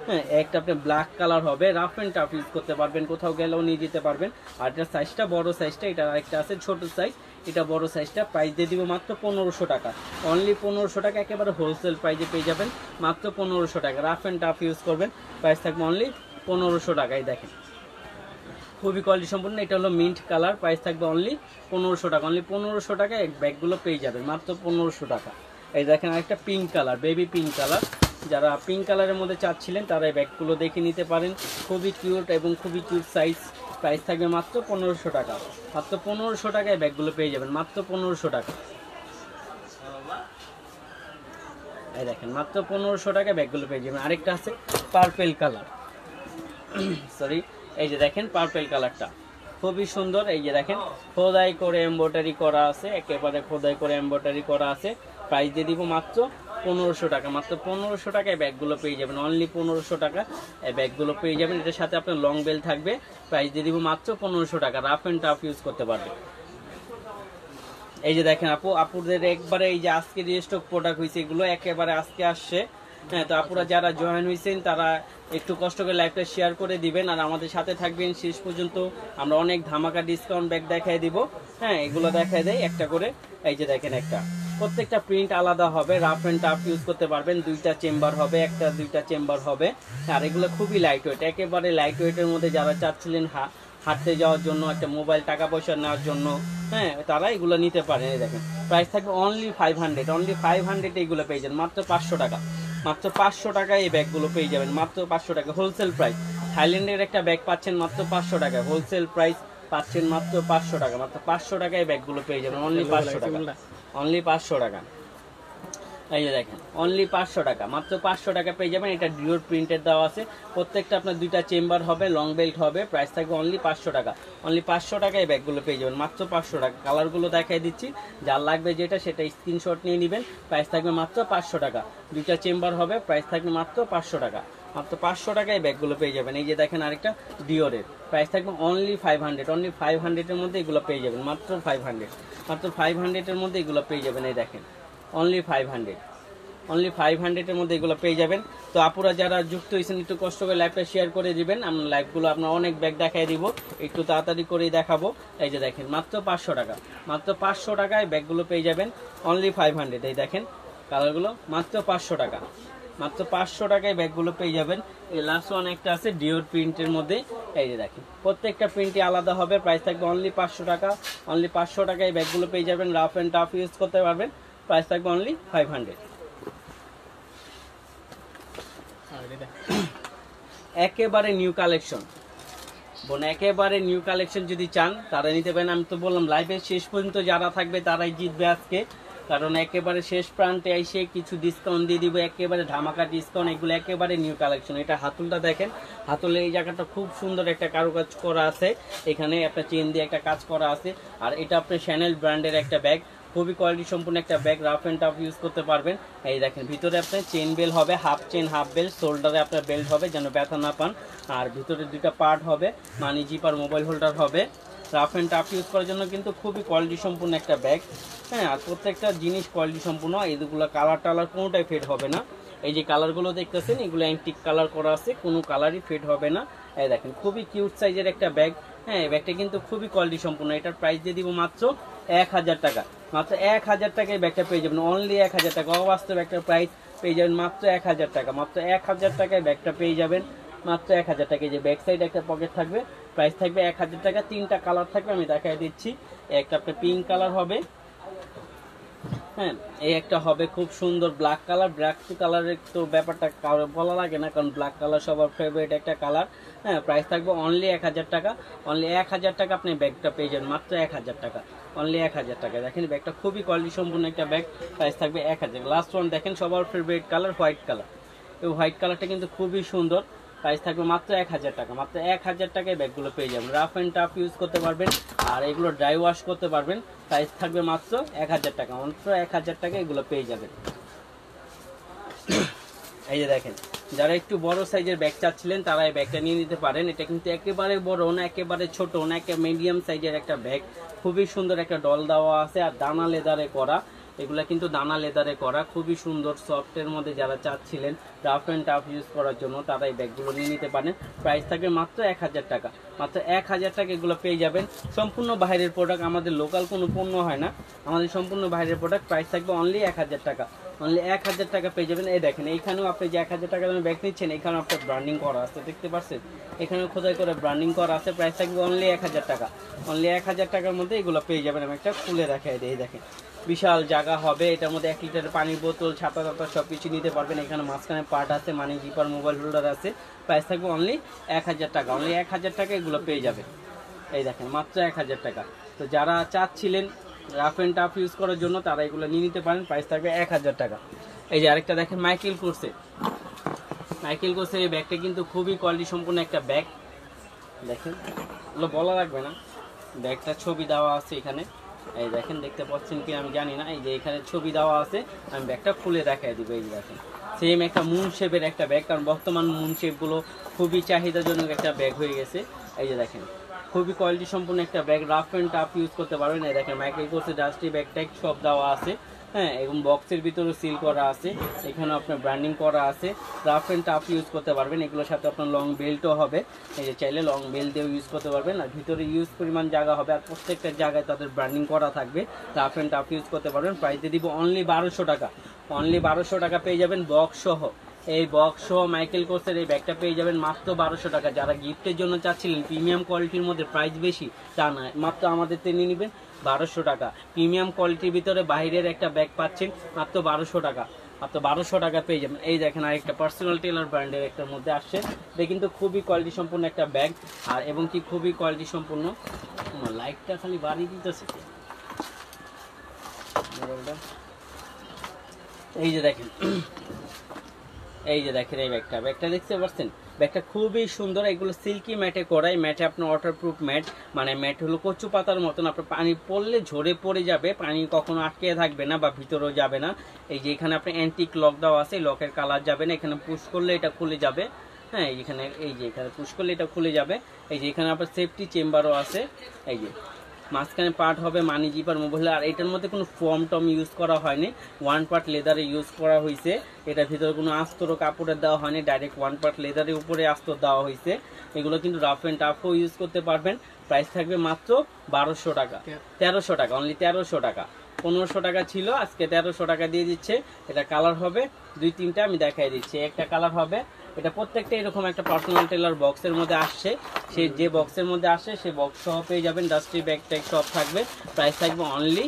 হ্যাঁ, একটা আপনার ব্ল্যাক কালার হবে, রাফ অ্যান্ড টাফ ইউজ করতে পারবেন, কোথাও গেলেও নিয়ে যেতে পারবেন। আর এটা সাইজটা বড় সাইজটা, এটা আরেকটা আছে ছোট সাইজ, এটা বড় সাইজটা। প্রাইস দিয়ে দিব মাত্র 1500 টাকা, অনলি 1500 টাকা, একেবারে হোলসেল প্রাইসে পেয়ে যাবেন, মাত্র 1500 টাকা। রাফ অ্যান্ড টাফ ইউজ করবেন, প্রাইস থাকবে অনলি 1500 টাকায়। দেখেন খুবই কোয়ালিটি সম্পূর্ণ, এটা হলো মিন্ট কালার, প্রাইস থাকবে অনলি 1500 টাকা, অনলি 1500 টাকায় এই ব্যাগগুলো পেয়ে যাবেন, মাত্র 1500 টাকা। এই দেখেন আরেকটা pink colour, baby pink colour, যারা পিঙ্ক কালারের মধ্যে চাচ্ছিলেন তারা এই ব্যাগগুলো দেখে নিতে পারেন, খুবই কিউট এবং খুবই কিউট সাইজ। প্রাইস থাকবে মাত্র 1500 টাকা, মাত্র 1500 টাকায় ব্যাগগুলো পেয়ে যাবেন, মাত্র 1500 টাকা। এই দেখেন মাত্র 1500 টাকায় ব্যাগগুলো পেয়ে যাবেন। আরেকটা আছে পার্পেল কালার, সরি, এই যে দেখেন পার্পেল কালারটা খুবই সুন্দর। এই যে দেখেন খোদাই করে এমব্রয়ডারি করা আছে, একেবারে খোদাই করে এমব্রয়ডারি করা আছে। প্রাইস দিয়ে দিব মাত্র 1500 টাকা, মাত্র 1500 টাকায় ব্যাগগুলো পেয়ে যাবেন, অনলি 1500 টাকা এই ব্যাগগুলো পেয়ে যাবেন। এটার সাথে আপনার লং বেল থাকবে। প্রাইস দিয়ে দিব মাত্র 1500 টাকা, রাফ অ্যান্ড টাফ ইউজ করতে পারবে। এই যে দেখেন আপুদের একবারে এই যে আজকে রিস্টক প্রোডাক্ট হয়েছে, এগুলো একেবারে আজকে আসছে। হ্যাঁ, তো আপুরা যারা জয়েন হয়েছেন তারা একটু কষ্ট করে লাইভটা শেয়ার করে দিবেন, আর আমাদের সাথে থাকবেন শেষ পর্যন্ত। আমরা অনেক ধামাকা ডিসকাউন্ট ব্যাগ দেখাই দিব। হ্যাঁ, এগুলো দেখাই দেয় একটা করে। এই যে দেখেন একটা, প্রত্যেকটা প্রিন্ট আলাদা হবে, রাফ অ্যান্ড টাফ ইউজ করতে পারবেন, দুইটা চেম্বার হবে, একটা দুইটা চেম্বার হবে। আর এগুলো খুবই লাইট ওয়েট, একেবারে লাইট ওয়েটের মধ্যে যারা চাচ্ছিলেন হাঁটতে যাওয়ার জন্য, একটা মোবাইল টাকা পয়সা নেওয়ার জন্য, হ্যাঁ, তারা এগুলো নিতে পারেন। এই দেখেন প্রাইস থাকবে অনলি 500, অনলি 500 এগুলো পেয়ে যাবেন, মাত্র 500 টাকা, মাত্র 500 টাকায় এই ব্যাগগুলো পেয়ে যাবেন, মাত্র 500 টাকা হোলসেল প্রাইস। থাইল্যান্ডের একটা ব্যাগ পাচ্ছেন মাত্র 500 টাকায়, হোলসেল প্রাইস পাচ্ছেন মাত্র 500 টাকা, মাত্র 500 টাকায় ব্যাগগুলো পেয়ে যাবেন, অনলি 500 টাকা, অনলি 500 টাকা। এই যে দেখেন অনলি 500 টাকা, মাত্র 500 টাকা পেয়ে যাবেন। এটা ডিওর প্রিন্টেড দেওয়া আছে, প্রত্যেকটা আপনার 2টা চেম্বার হবে, লং বেল্ট হবে, প্রাইস থাকবে অনলি 500 টাকা। অনলি 500 টাকায় ব্যাগগুলো পেয়ে যাবেন, মাত্র 500 টাকা। কালারগুলো দেখাই দিচ্ছি, যার লাগবে যেটা সেটা স্ক্রিনশট নিয়ে নেবেন, প্রাইস থাকবে মাত্র 500 টাকা। 2টা চেম্বার হবে, প্রাইস থাকবে মাত্র 500 টাকা। মাত্র 500 টাকায় ব্যাগগুলো পেয়ে যাবেন। এই যে দেখেন আরেকটা ডিওরের, প্রাইস থাকবে অনলি 500, অনলি 500-এর মধ্যে এগুলো পেয়ে যাবেন, মাত্র 500, মাত্র 500-এর মধ্যে এগুলো পেয়ে যাবেন। এই দেখেন অনলি 500, অনলি 500-এর মধ্যে এগুলো পেয়ে যাবেন। তো আপুরা যারা যুক্ত হয়েছেন একটু কষ্ট করে লাইভটা শেয়ার করে দিবেন, আমরা লাইভগুলো আপনার অনেক ব্যাগ দেখাই দিব, একটু তাড়াতাড়ি করেই দেখাবো। এই যে দেখেন মাত্র 500 টাকা, মাত্র 500 টাকায় ব্যাগগুলো পেয়ে যাবেন অনলি 500। এই দেখেন কালারগুলো মাত্র 500 টাকা, মাত্র 500 টাকায় ব্যাগগুলো পেয়ে যাবেন। এই লাস্ট ওয়ান একটা আছে ডিওর প্রিন্টের মধ্যে, এই যে দেখেন প্রত্যেকটা প্রিন্টই আলাদা হবে, প্রাইস থাকবে অনলি 500 টাকা। অনলি 500 টাকায় ব্যাগগুলো পেয়ে যাবেন, রাফ অ্যান্ড টাফ ইউজ করতে পারবেন, প্রাইস থাকবে অনলি 500। একেবারে নিউ কালেকশন বোন, একেবারে নিউ কালেকশন যদি চান তারা নিতে পারেন। আমি তো বললাম লাইভের শেষ পর্যন্ত যারা থাকবে তারাই জিতবে আজকে, কারণ একেবারে শেষ প্রান্তে এসে কিছু ডিসকাউন্ট দিয়ে দিব, একেবারে ধামাকা ডিসকাউন্ট। এগুলো একেবারে নিউ কালেকশন। এটা হাতুলটা দেখেন, হাতুলের এই জায়গাটা খুব সুন্দর একটা কারুকাজ করা আছে, এখানে একটা চেন দিয়ে একটা কাজ করা আছে। আর এটা আপনার শ্যানেল ব্র্যান্ডের একটা ব্যাগ, খুবই কোয়ালিটি সম্পূর্ণ একটা bag, rough and tough use করতে পারবেন। এই দেখেন ভিতরে আপনার চেন বেল হবে, হাফ চেন হাফ বেল্ট, শোল্ডারে আপনার বেল্ট হবে যেন ব্যথা না পান। আর ভিতরে 2টা পার্ট হবে, মানি জিপার মোবাইল হোল্ডার হবে। রাফ অ্যান্ড টাফ ইউজ করার জন্য কিন্তু খুবই কোয়ালিটি সম্পূর্ণ একটা ব্যাগ। হ্যাঁ, আর প্রত্যেকটা জিনিস কোয়ালিটি সম্পূর্ণ। এইগুলো কালার টালার কোনোটাই ফেড হবে না। এই যে কালারগুলো দেখতেছেন এগুলো অ্যান্টিক কালার করা আছে, কোনো কালারই ফেড হবে না। এই দেখেন খুবই কিউট সাইজের একটা ব্যাগ। হ্যাঁ, এই ব্যাগটা কিন্তু খুবই কোয়ালিটি সম্পূর্ণ। এটার প্রাইস দিয়ে দিব মাত্র 1000 টাকা, মাত্র 1000 টাকায় ব্যাগটা পেয়ে যাবেন, অনলি 1000 টাকা। অবাস্তব একটা প্রাইস পেয়ে যাবেন মাত্র 1000 টাকা, মাত্র 1000 টাকায় ব্যাগটা পেয়ে যাবেন, মাত্র 1000 টাকায়। যে ব্যাক সাইড একটা পকেট থাকবে, প্রাইস থাকবে 1000 টাকা। 3টা কালার থাকবে, আমি দেখাই দিচ্ছি। একটা আপনার পিঙ্ক কালার হবে, হ্যাঁ, এই একটা হবে খুব সুন্দর ব্ল্যাক কালার। ব্ল্যাক কালারের তো ব্যাপারটা কারো বলা লাগে না, কারণ ব্ল্যাক কালার সবার ফেভারিট একটা কালার। হ্যাঁ, প্রাইস থাকবে অনলি 1000 টাকা, অনলি 1000 টাকা আপনি ব্যাগটা পেয়ে যাবেন, মাত্র 1000 টাকা, অনলি 1000 টাকা। দেখেন ব্যাগটা খুবই কোয়ালিটি সম্পূর্ণ একটা ব্যাগ, প্রাইস থাকবে 1000। লাস্ট ওয়ান দেখেন সবার ফেভারিট কালার হোয়াইট কালার, এই হোয়াইট কালারটা কিন্তু খুবই সুন্দর, প্রাইস থাকবে মাত্র 1000 টাকা, মাত্র 1000 টাকায় ব্যাগগুলো পেয়ে যাবেন। রাফ অ্যান্ড টাফ ইউজ করতে পারবেন, আর এগুলো ড্রাই ওয়াশ করতে পারবেন। প্রাইস থাকবে মাত্র 1000 টাকা, মাত্র 1000 টাকা এগুলো পেয়ে যাবেন। এই যে দেখেন যারা একটু বড় সাইজের ব্যাগ চাচ্ছিলেন তারা এই ব্যাগটা নিয়ে নিতে পারেন। এটা কিন্তু একেবারে বড় না, একেবারে ছোট না, একটা মিডিয়াম সাইজের একটা ব্যাগ। খুবই সুন্দর একটা ডল দেওয়া আছে, আর দানা লেদারে করা, এগুলা কিন্তু দানা লেদারে করা, খুবই সুন্দর সফটের মধ্যে। যারা চাচ্ছিলেন রাফ অ্যান্ড টাফ ইউজ করার জন্য তারা এই ব্যাগগুলো নিয়ে নিতে পারেন। প্রাইস থাকবে মাত্র 1000 টাকা, মাত্র 1000 টাকা এগুলো পেয়ে যাবেন। সম্পূর্ণ বাইরের প্রোডাক্ট, আমাদের লোকাল কোনো পণ্য হয় না, আমাদের সম্পূর্ণ বাইরের প্রোডাক্ট। প্রাইস থাকবে অনলি 1000 টাকা, অনলি 1000 টাকা পেয়ে যাবেন। এই দেখেন এইখানেও আপনি যে 1000 টাকা দামে ব্যাগ নিচ্ছেন, এখানেও আপনার ব্র্যান্ডিং করা আছে, দেখতে পাচ্ছেন এখানেও খোদাই করে ব্র্যান্ডিং করা আছে। প্রাইস থাকবে অনলি 1000 টাকা, অনলি 1000 টাকার মধ্যে এগুলো পেয়ে যাবেন। আমি একটা খুলে দেখাই দিই, দেখেন বিশাল জায়গা হবে, এটার মধ্যে 1 লিটারের পানির বোতল, ছাতা টাতা সব কিছু নিতে পারবেন। এখানে মাঝখানে পার্ট আছে, মানে জিপার মোবাইল হোল্ডার আছে। প্রাইস থাকবে অনলি 1000 টাকা, অনলি 1000 টাকা এগুলো পেয়ে যাবে। এই দেখেন মাত্র 1000 টাকা। তো যারা চাচ্ছিলেন রাফ অ্যান্ড টাফ ইউজ করার জন্য তারা এগুলো নিয়ে নিতে পারেন, প্রাইস থাকবে 1000 টাকা। এই যে আরেকটা দেখেন মাইকেল কোর্সে, মাইকেল কোর্সের এই ব্যাগটা কিন্তু খুবই কোয়ালিটি সম্পূর্ণ একটা ব্যাগ। দেখেন এগুলো বলা লাগবে না, ব্যাগটা ছবি দেওয়া আছে এখানে, এই দেখেন দেখতে পাচ্ছেন কি আমি জানি না, এই যে এখানে ছবি দেওয়া আছে, আমি ব্যাগটা খুলে দেখাই দিব। এই দেখেন সেম একটা মুন শেপের একটা ব্যাগ, কারণ বর্তমান মুন শেপগুলো খুবই চাহিদাজনক একটা ব্যাগ হয়ে গেছে। এই যে দেখেন খুবই কোয়ালিটি সম্পূর্ণ একটা bag, rough and tough use করতে পারবেন। এই দেখেন মাইকেল কোর্সের ডাস্টি ব্যাগ ট্যাগ সব দেওয়া আছে, হ্যাঁ, এবং বক্সের ভিতরে সিল করা আছে, এখানে আপনার ব্র্যান্ডিং করা আছে। রাফ অ্যান্ড টাফ ইউজ করতে পারবেন, এগুলোর সাথে আপনার লং বেল্টও হবে। এই যে চাইলে লং বেল্ট দিয়েও ইউজ করতে পারবেন, আর ভিতরে ইউজ পরিমাণ জায়গা হবে, আর প্রত্যেকটা জায়গায় তাদের ব্র্যান্ডিং করা থাকবে। রাফ অ্যান্ড টাফ ইউজ করতে পারবেন। প্রাইস দিয়ে দিব অনলি 1200 টাকা, অনলি 1200 টাকা পেয়ে যাবেন বক্স সহ। এই বক্স সহ মাইকেল কোর্সের এই ব্যাগটা পেয়ে যাবেন মাত্র 1200 টাকা। যারা গিফটের জন্য চাচ্ছিলেন প্রিমিয়াম কোয়ালিটির মধ্যে, প্রাইস বেশি তা না, মাত্র আমাদের নিয়ে নেবেন 1200 টাকা। প্রিমিয়াম কোয়ালিটির ভিতরে বাইরের একটা ব্যাগ পাচ্ছেন মাত্র 1200 টাকা, মাত্র 1200 টাকা পেয়ে যাবেন। এই দেখেন আরেকটা পার্সোনাল টেলার ব্র্যান্ডের একটার মধ্যে আসছে, এটা কিন্তু খুবই কোয়ালিটি সম্পূর্ণ একটা ব্যাগ, আর এবং কি খুবই কোয়ালিটি সম্পূর্ণ। লাইটটা খালি বাড়িয়ে দিতেছে, এই যে দেখেন, এই যে দেখেন এই ব্যাগটা দেখতে পাচ্ছেন, ব্যাগটা খুবই সুন্দর। এগুলো সিল্কি ম্যাটে করা, এই ম্যাটে আপনার ওয়াটারপ্রুফ ম্যাট, মানে ম্যাট হলো কচু পাতার মতন, আপনার পানি পড়লে ঝরে পড়ে যাবে, পানি কখনো আটকে থাকবে না বা ভিতরেও যাবে না। এই যে এখানে আপনার অ্যান্টিক লক দেওয়া আছে, লকের কালার যাবে না, এখানে পুশ করলে এটা খুলে যাবে। হ্যাঁ, এখানে এই যে এখানে পুশ করলে এটা খুলে যাবে। এই যে এখানে আপনার সেফটি চেম্বারও আছে। এই যে মাঝখানে পার্ট হবে মানি জিপার মোবাইল, আর এটার মধ্যে কোনো ফর্ম টম ইউজ করা হয়নি, 1 পার্ট লেদারে ইউজ করা হয়েছে। এটার ভিতরে কোনো আস্তর কাপড়ের দেওয়া হয়নি, ডাইরেক্ট 1 পার্ট লেদারের উপরে আস্তর দেওয়া হয়েছে। এগুলো কিন্তু রাফ অ্যান্ড টাফও ইউজ করতে পারবেন। প্রাইস থাকবে মাত্র 1200 টাকা, 1300 টাকা, অনলি 1300 টাকা। 1500 টাকা ছিল, আজকে 1300 টাকা দিয়ে দিচ্ছে। এটা কালার হবে 2-3টা, আমি দেখাই দিচ্ছি। একটা কালার হবে, এটা প্রত্যেকটা এরকম একটা পার্সোনাল টেলার বক্সের মধ্যে আসছে, সে যে বক্সের মধ্যে আসে সে বক্স সহ পেয়ে যাবেন। ডাস্টি ব্যাগ ট্যাগ সব থাকবে। প্রাইস থাকবে অনলি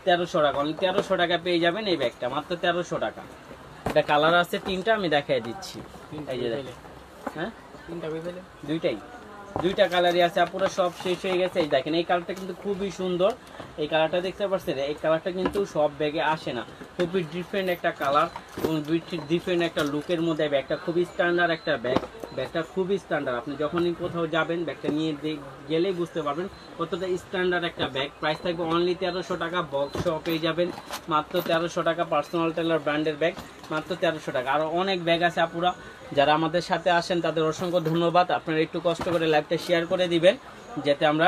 1300 টাকা, অনলি 1300 টাকা পেয়ে যাবেন এই ব্যাগটা, মাত্র 1300 টাকা। এটা কালার আছে 3টা, আমি দেখাই দিচ্ছি। এই যে দেখেন, হ্যাঁ 3টা পেলে দুইটা কালারই আছে, পুরো সব শেষ হয়ে গেছে। এই দেখেন এই কালারটা কিন্তু খুবই সুন্দর, এই কালারটা দেখতে পাচ্ছেন, এই কালারটা কিন্তু সব ব্যাগে আসে না, খুবই ডিফারেন্ট একটা কালার এবং ডিফারেন্ট একটা লুকের মধ্যে। ব্যাগটা খুবই স্ট্যান্ডার্ড একটা ব্যাগটা খুবই স্ট্যান্ডার্ড। আপনি যখনই কোথাও যাবেন ব্যাগটা নিয়ে গেলেই বুঝতে পারবেন কতটা স্ট্যান্ডার্ড একটা ব্যাগ। প্রাইস থাকবে অনলি 1300 টাকা, বক্স সহ পেয়ে যাবেন মাত্র 1300 টাকা। পার্সোনাল টেলার ব্র্যান্ডের ব্যাগ মাত্র 1300 টাকা। আরও অনেক ব্যাগ আছে আপুরা, যারা আমাদের সাথে আসেন তাদের অসংখ্য ধন্যবাদ। আপনারা একটু কষ্ট করে লাইভটা শেয়ার করে দিবেন, যাতে আমরা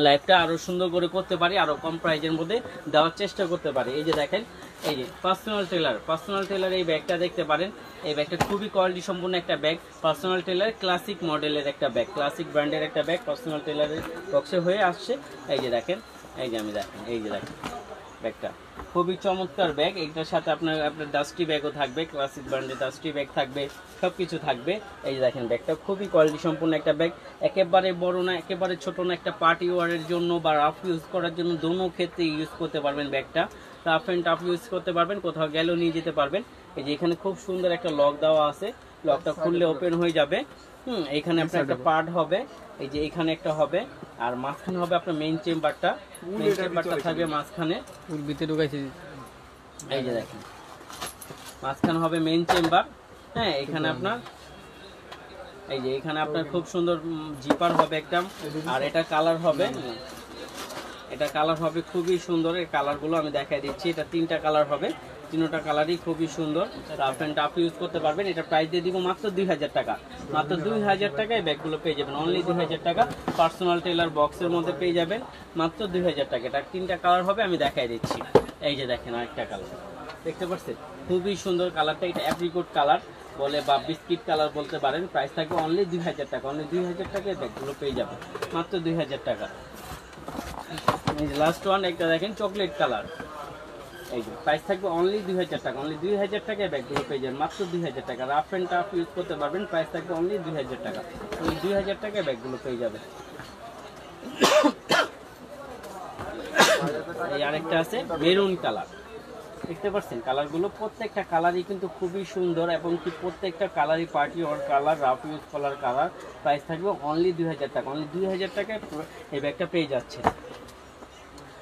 লাইভটা আরও সুন্দর করে করতে পারি, আরও কম প্রাইজের মধ্যে দেওয়ার চেষ্টা করতে পারি। এই যে দেখেন, এই যে পার্সোনাল টেলার এই ব্যাগটা দেখতে পারেন। এই ব্যাগটা খুবই কোয়ালিটি সম্পূর্ণ একটা ব্যাগ, পার্সোনাল টেলার ক্লাসিক মডেলের একটা ব্যাগ, ক্লাসিক ব্র্যান্ডের একটা ব্যাগ, পার্সোনাল টেলারের বক্সে হয়ে আসছে। এই যে দেখেন, এই যে আমি দেখেন, এই যে দেখেন ব্যাগটা খুবই চমৎকার ব্যাগ। এইটার সাথে আপনার ডাস্টি ব্যাগও থাকবে, ক্লাসিক ব্র্যান্ডের ডাস্টি ব্যাগ থাকবে, সব কিছু থাকবে। এই যে দেখেন ব্যাগটা খুবই কোয়ালিটি সম্পূর্ণ একটা ব্যাগ, একেবারে বড় না একেবারে ছোট না, একটা পার্টি ওয়ারের জন্য বা রাফ ইউজ করার জন্য দোনো ক্ষেত্রে ইউজ করতে পারবেন। ব্যাগটা রাফ অ্যান্ড টাফ ইউজ করতে পারবেন, কোথাও গেলেও নিয়ে যেতে পারবেন। এই যে এখানে খুব সুন্দর একটা লক দেওয়া আছে, লকটা খুললে ওপেন হয়ে যাবে। এখানে আপনার একটা পার্ট হবে, এই যে এখানে একটা হবে, আর মাঝখানে হবে আপনার মেইন চেম্বারটা থাকবে মাঝখানে। ভিতরে ঢুকাইছি, এই যে দেখেন মাঝখানে হবে মেইন চেম্বার। হ্যাঁ, এখানে আপনার এই যে এখানে আপনার খুব সুন্দর জিপার হবে একটা, আর এটা কালার হবে, এটা কালার হবে খুবই সুন্দর। এই কালারগুলো আমি দেখাই দিচ্ছি, এটা 3টা কালার হবে, 3টা কালারই খুবই সুন্দর। রাফ অ্যান্ড টাফ ইউজ করতে পারবেন। এটা প্রাইস দিয়ে দিব মাত্র 2000 টাকা, মাত্র 2000 টাকায় ব্যাগগুলো পেয়ে যাবেন, অনলি 2000 টাকা। পার্সোনাল টেলার বক্সের মধ্যে পেয়ে যাবেন মাত্র 2000 টাকা। এটা 3টা কালার হবে, আমি দেখাই দিচ্ছি। এই যে দেখেন আরেকটা কালার দেখতে পাচ্ছেন, খুবই সুন্দর কালারটা, এটা অ্যাপ্রিকট কালার বলে বা বিস্কিট কালার বলতে পারেন। প্রাইস থাকবে অনলি 2000 টাকা, অনলি 2000 টাকায় ব্যাগগুলো পেয়ে যাবেন মাত্র 2000 টাকা। এই যে লাস্ট ওয়ান একটা দেখেন চকলেট কালার, এই যে প্রাইস থাকবে অনলি 2000 টাকা, অনলি 2000 টাকায় ব্যাগগুলো পেয়ে যাবেন মাত্র 2000 টাকা। রাফ অ্যান্ড টাফ ইউজ করতে পারবেন, প্রাইস থাকবে অনলি 2000 টাকা, অনলি 2000 টাকায় ব্যাগগুলো পেয়ে যাবেন। এই আরেকটা আছে মেরুন কালার, দেখতে পাচ্ছেন কালারগুলো প্রত্যেকটা কালারই কিন্তু খুবই সুন্দর, এবং কি প্রত্যেকটা কালারই পার্টি ওর কালার, রাফ ইউজ কলার কালার। প্রাইস থাকবে অনলি 2000 টাকা, অনলি 2000 টাকায় এই ব্যাগটা পেয়ে যাচ্ছে।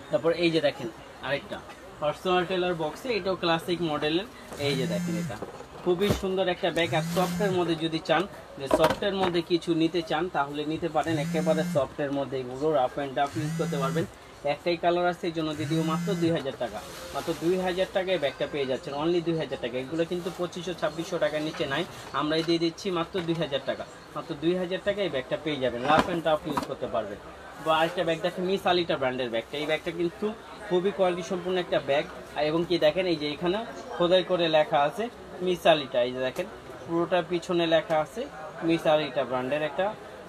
তারপর এই যে দেখেন আরেকটা পার্সোনাল টেলার বক্সে, এটাও ক্লাসিক মডেলের। এই যে দেখেন এটা খুবই সুন্দর একটা ব্যাগ। আর সফটের মধ্যে যদি চান যে সফটের মধ্যে কিছু নিতে চান তাহলে নিতে পারেন, একেবারে সফটের মধ্যে এগুলো রাফ অ্যান্ড টাফ ইউজ করতে পারবেন। একটাই কালার আছে, এই জন্য দিদিও মাত্র 2000 টাকা, মাত্র 2000 টাকায় ব্যাগটা পেয়ে যাচ্ছেন, অনলি 2000 টাকা। এগুলো কিন্তু 2500-2600 টাকার নিচে নাই, আমরাই দিয়ে দিচ্ছি মাত্র 2000 টাকা, মাত্র 2000 টাকায় এই ব্যাগটা পেয়ে যাবেন, রাফ অ্যান্ড টাফ ইউজ করতে পারবেন। বা আরেকটা ব্যাগ দেখেন মিস আলিটা ব্র্যান্ডের ব্যাগটা, এই ব্যাগটা কিন্তু খুবই কোয়ালিটি সম্পূর্ণ একটা ব্যাগ। এবং কি দেখেন এই যে এখানে খোদাই করে লেখা আছে মিস আলিটা, এই যে দেখেন পুরোটা পিছনে লেখা আছে মিস আলিটা ব্র্যান্ডের একটা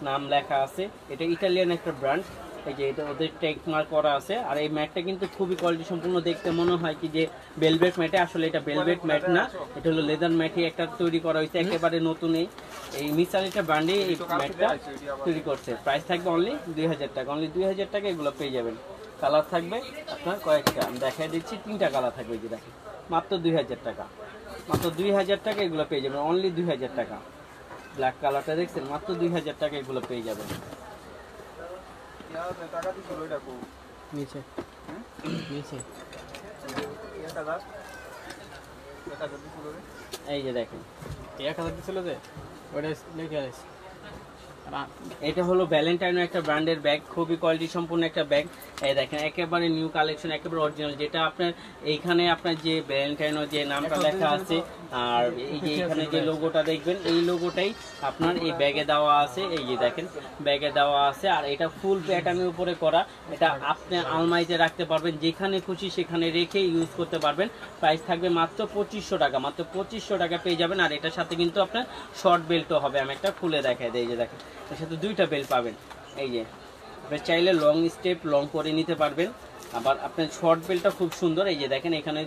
নাম লেখা আছে। এটা ইটালিয়ান একটা ব্র্যান্ড, এই যে এটা ওদের টেক মার্ক করা আছে। আর এই ম্যাটটা কিন্তু খুবই কোয়ালিটি সম্পূর্ণ, দেখতে মনে হয় কি যে বেলভেট ম্যাটে, আসলে এটা বেলভেট ম্যাট না, এটা হলো লেদার ম্যাটে একটা তৈরি করা হয়েছে, একেবারে নতুন। এই মিস আলিটা ব্র্যান্ডে এই ম্যাটটা তৈরি করছে। প্রাইস থাকবে অনলি 2000 টাকা, অনলি 2000 টাকা এগুলো পেয়ে যাবেন। কালার থাকবে আপনার কয়েকটা, আমি দেখাই দিচ্ছি, 3টা কালার থাকবে। এই যে দেখেন মাত্র 2000 টাকা, মাত্র 2000 টাকা এগুলো পেয়ে যাবেন, অনলি 2000 টাকা। ব্ল্যাক কালারটা দেখছেন, মাত্র 2000 টাকা এগুলো পেয়ে যাবেন। নিচে নিচে এই যে দেখেন 1000 দিছিল যে ওটা লিখে আছে। এটা হলো ভ্যালেন্টাইনো একটা ব্র্যান্ডের ব্যাগ, খুবই কোয়ালিটি সম্পূর্ণ একটা ব্যাগ। এই দেখেন একেবারে নিউ কালেকশন, একেবারে অরিজিনাল, যেটা আপনার এইখানে আপনার যে ভ্যালেন্টাইনো যে নামটা লেখা আছে আর এই যে এখানে যে লোগোটা দেখবেন এই লোগোটাই আপনার এই ব্যাগে দেওয়া আছে। এই যে দেখেন ব্যাগে দেওয়া আছে, আর এটা ফুল প্যাটার্নের উপরে করা। এটা আপনি আলমারিতে রাখতে পারবেন, যেখানে খুশি সেখানে রেখে ইউজ করতে পারবেন। প্রাইস থাকবে মাত্র 2500 টাকা, মাত্র 2500 টাকা পেয়ে যাবেন। আর এটার সাথে কিন্তু আপনার শর্ট বেল্টও হবে, আমি একটা খুলে দেখাই দিই। এই যে দেখেন এর সাথে 2টা বেল্ট পাবেন। এই যে আপনি চাইলে লং স্টেপ লং করে নিতে পারবেন, আবার আপনার শর্ট বেল্টটা খুব সুন্দর। এই যে দেখেন এখানে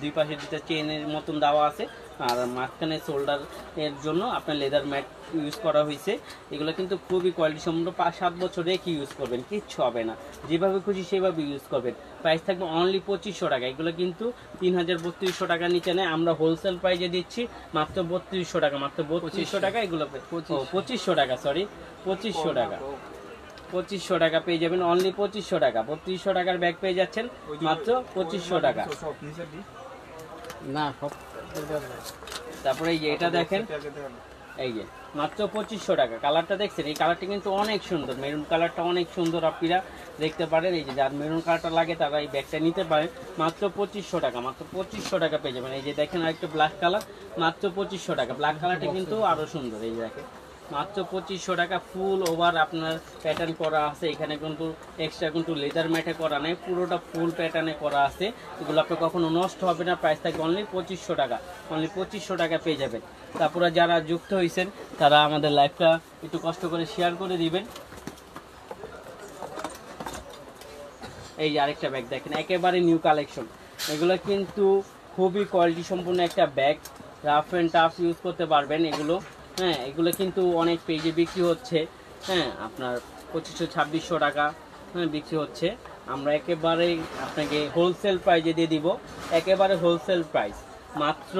দুই পাশে 2টা চেনের মতন দেওয়া আছে, আর মাঝখানে শোল্ডার এর জন্য আপনার লেদার ম্যাট ইউজ করা হয়েছে। এগুলো কিন্তু খুবই কোয়ালিটি সম্পূর্ণ, 5-7 বছর রেখে ইউজ করবেন, কিচ্ছু হবে না, যেভাবে খুশি সেভাবে ইউজ করবেন। প্রাইস থাকবে অনলি 2500 টাকা। এগুলো কিন্তু 3200 টাকার নিচে নেয়, আমরা হোলসেল প্রাইসে দিচ্ছি মাত্র 3200 টাকা, মাত্র 3200 টাকা। এগুলো 2500 টাকা, সরি 2500 টাকা, 2500 টাকা পেয়ে যাবেন, অনলি 2500 টাকা। 3200 টাকার ব্যাগ পেয়ে যাচ্ছেন মাত্র 2500 টাকা। না সব তারপরে এই যে এটা দেখেন, এই যে মাত্র 2500 টাকা। কালারটা দেখছেন, এই কালারটা কিন্তু অনেক সুন্দর, মেরুন কালারটা অনেক সুন্দর, আপনারা দেখতে পারেন। এই যে যার মেরুন কালারটা লাগে তারা এই ব্যাগটা নিতে পারেন, মাত্র 2500 টাকা, মাত্র 2500 টাকা পেয়ে যাবেন। এই যে দেখেন আরেকটা ব্ল্যাক কালার, মাত্র 2500 টাকা। ব্ল্যাক কালারটা কিন্তু আরো সুন্দর। এই যে দেখেন মাত্র 2500 টাকা, ফুল ওভার আপনার প্যাটার্ন করা আছে। এখানে কিন্তু এক্সট্রা কিন্তু লেদার ম্যাটে করা নেই, পুরোটা ফুল প্যাটার্নে করা আছে। এগুলো আপনার কখনো নষ্ট হবে না। প্রাইস থাকবে অনলি 2500 টাকা, অনলি 2500 টাকা পেয়ে যাবেন। তারপরে যারা যুক্ত হয়েছেন তারা আমাদের লাইভটা একটু কষ্ট করে শেয়ার করে দিবেন। এই যে আরেকটা ব্যাগ দেখেন, একেবারে নিউ কালেকশন। এগুলো কিন্তু খুবই কোয়ালিটি সম্পূর্ণ একটা bag, rough and tough use করতে পারবেন এগুলো। হ্যাঁ, এগুলো কিন্তু অনেক পেজে বিক্রি হচ্ছে, হ্যাঁ আপনার 2500-2600 টাকা বিক্রি হচ্ছে। আমরা একেবারে আপনাকে হোলসেল প্রাইজে দিয়ে দিব, একেবারে হোলসেল প্রাইস মাত্র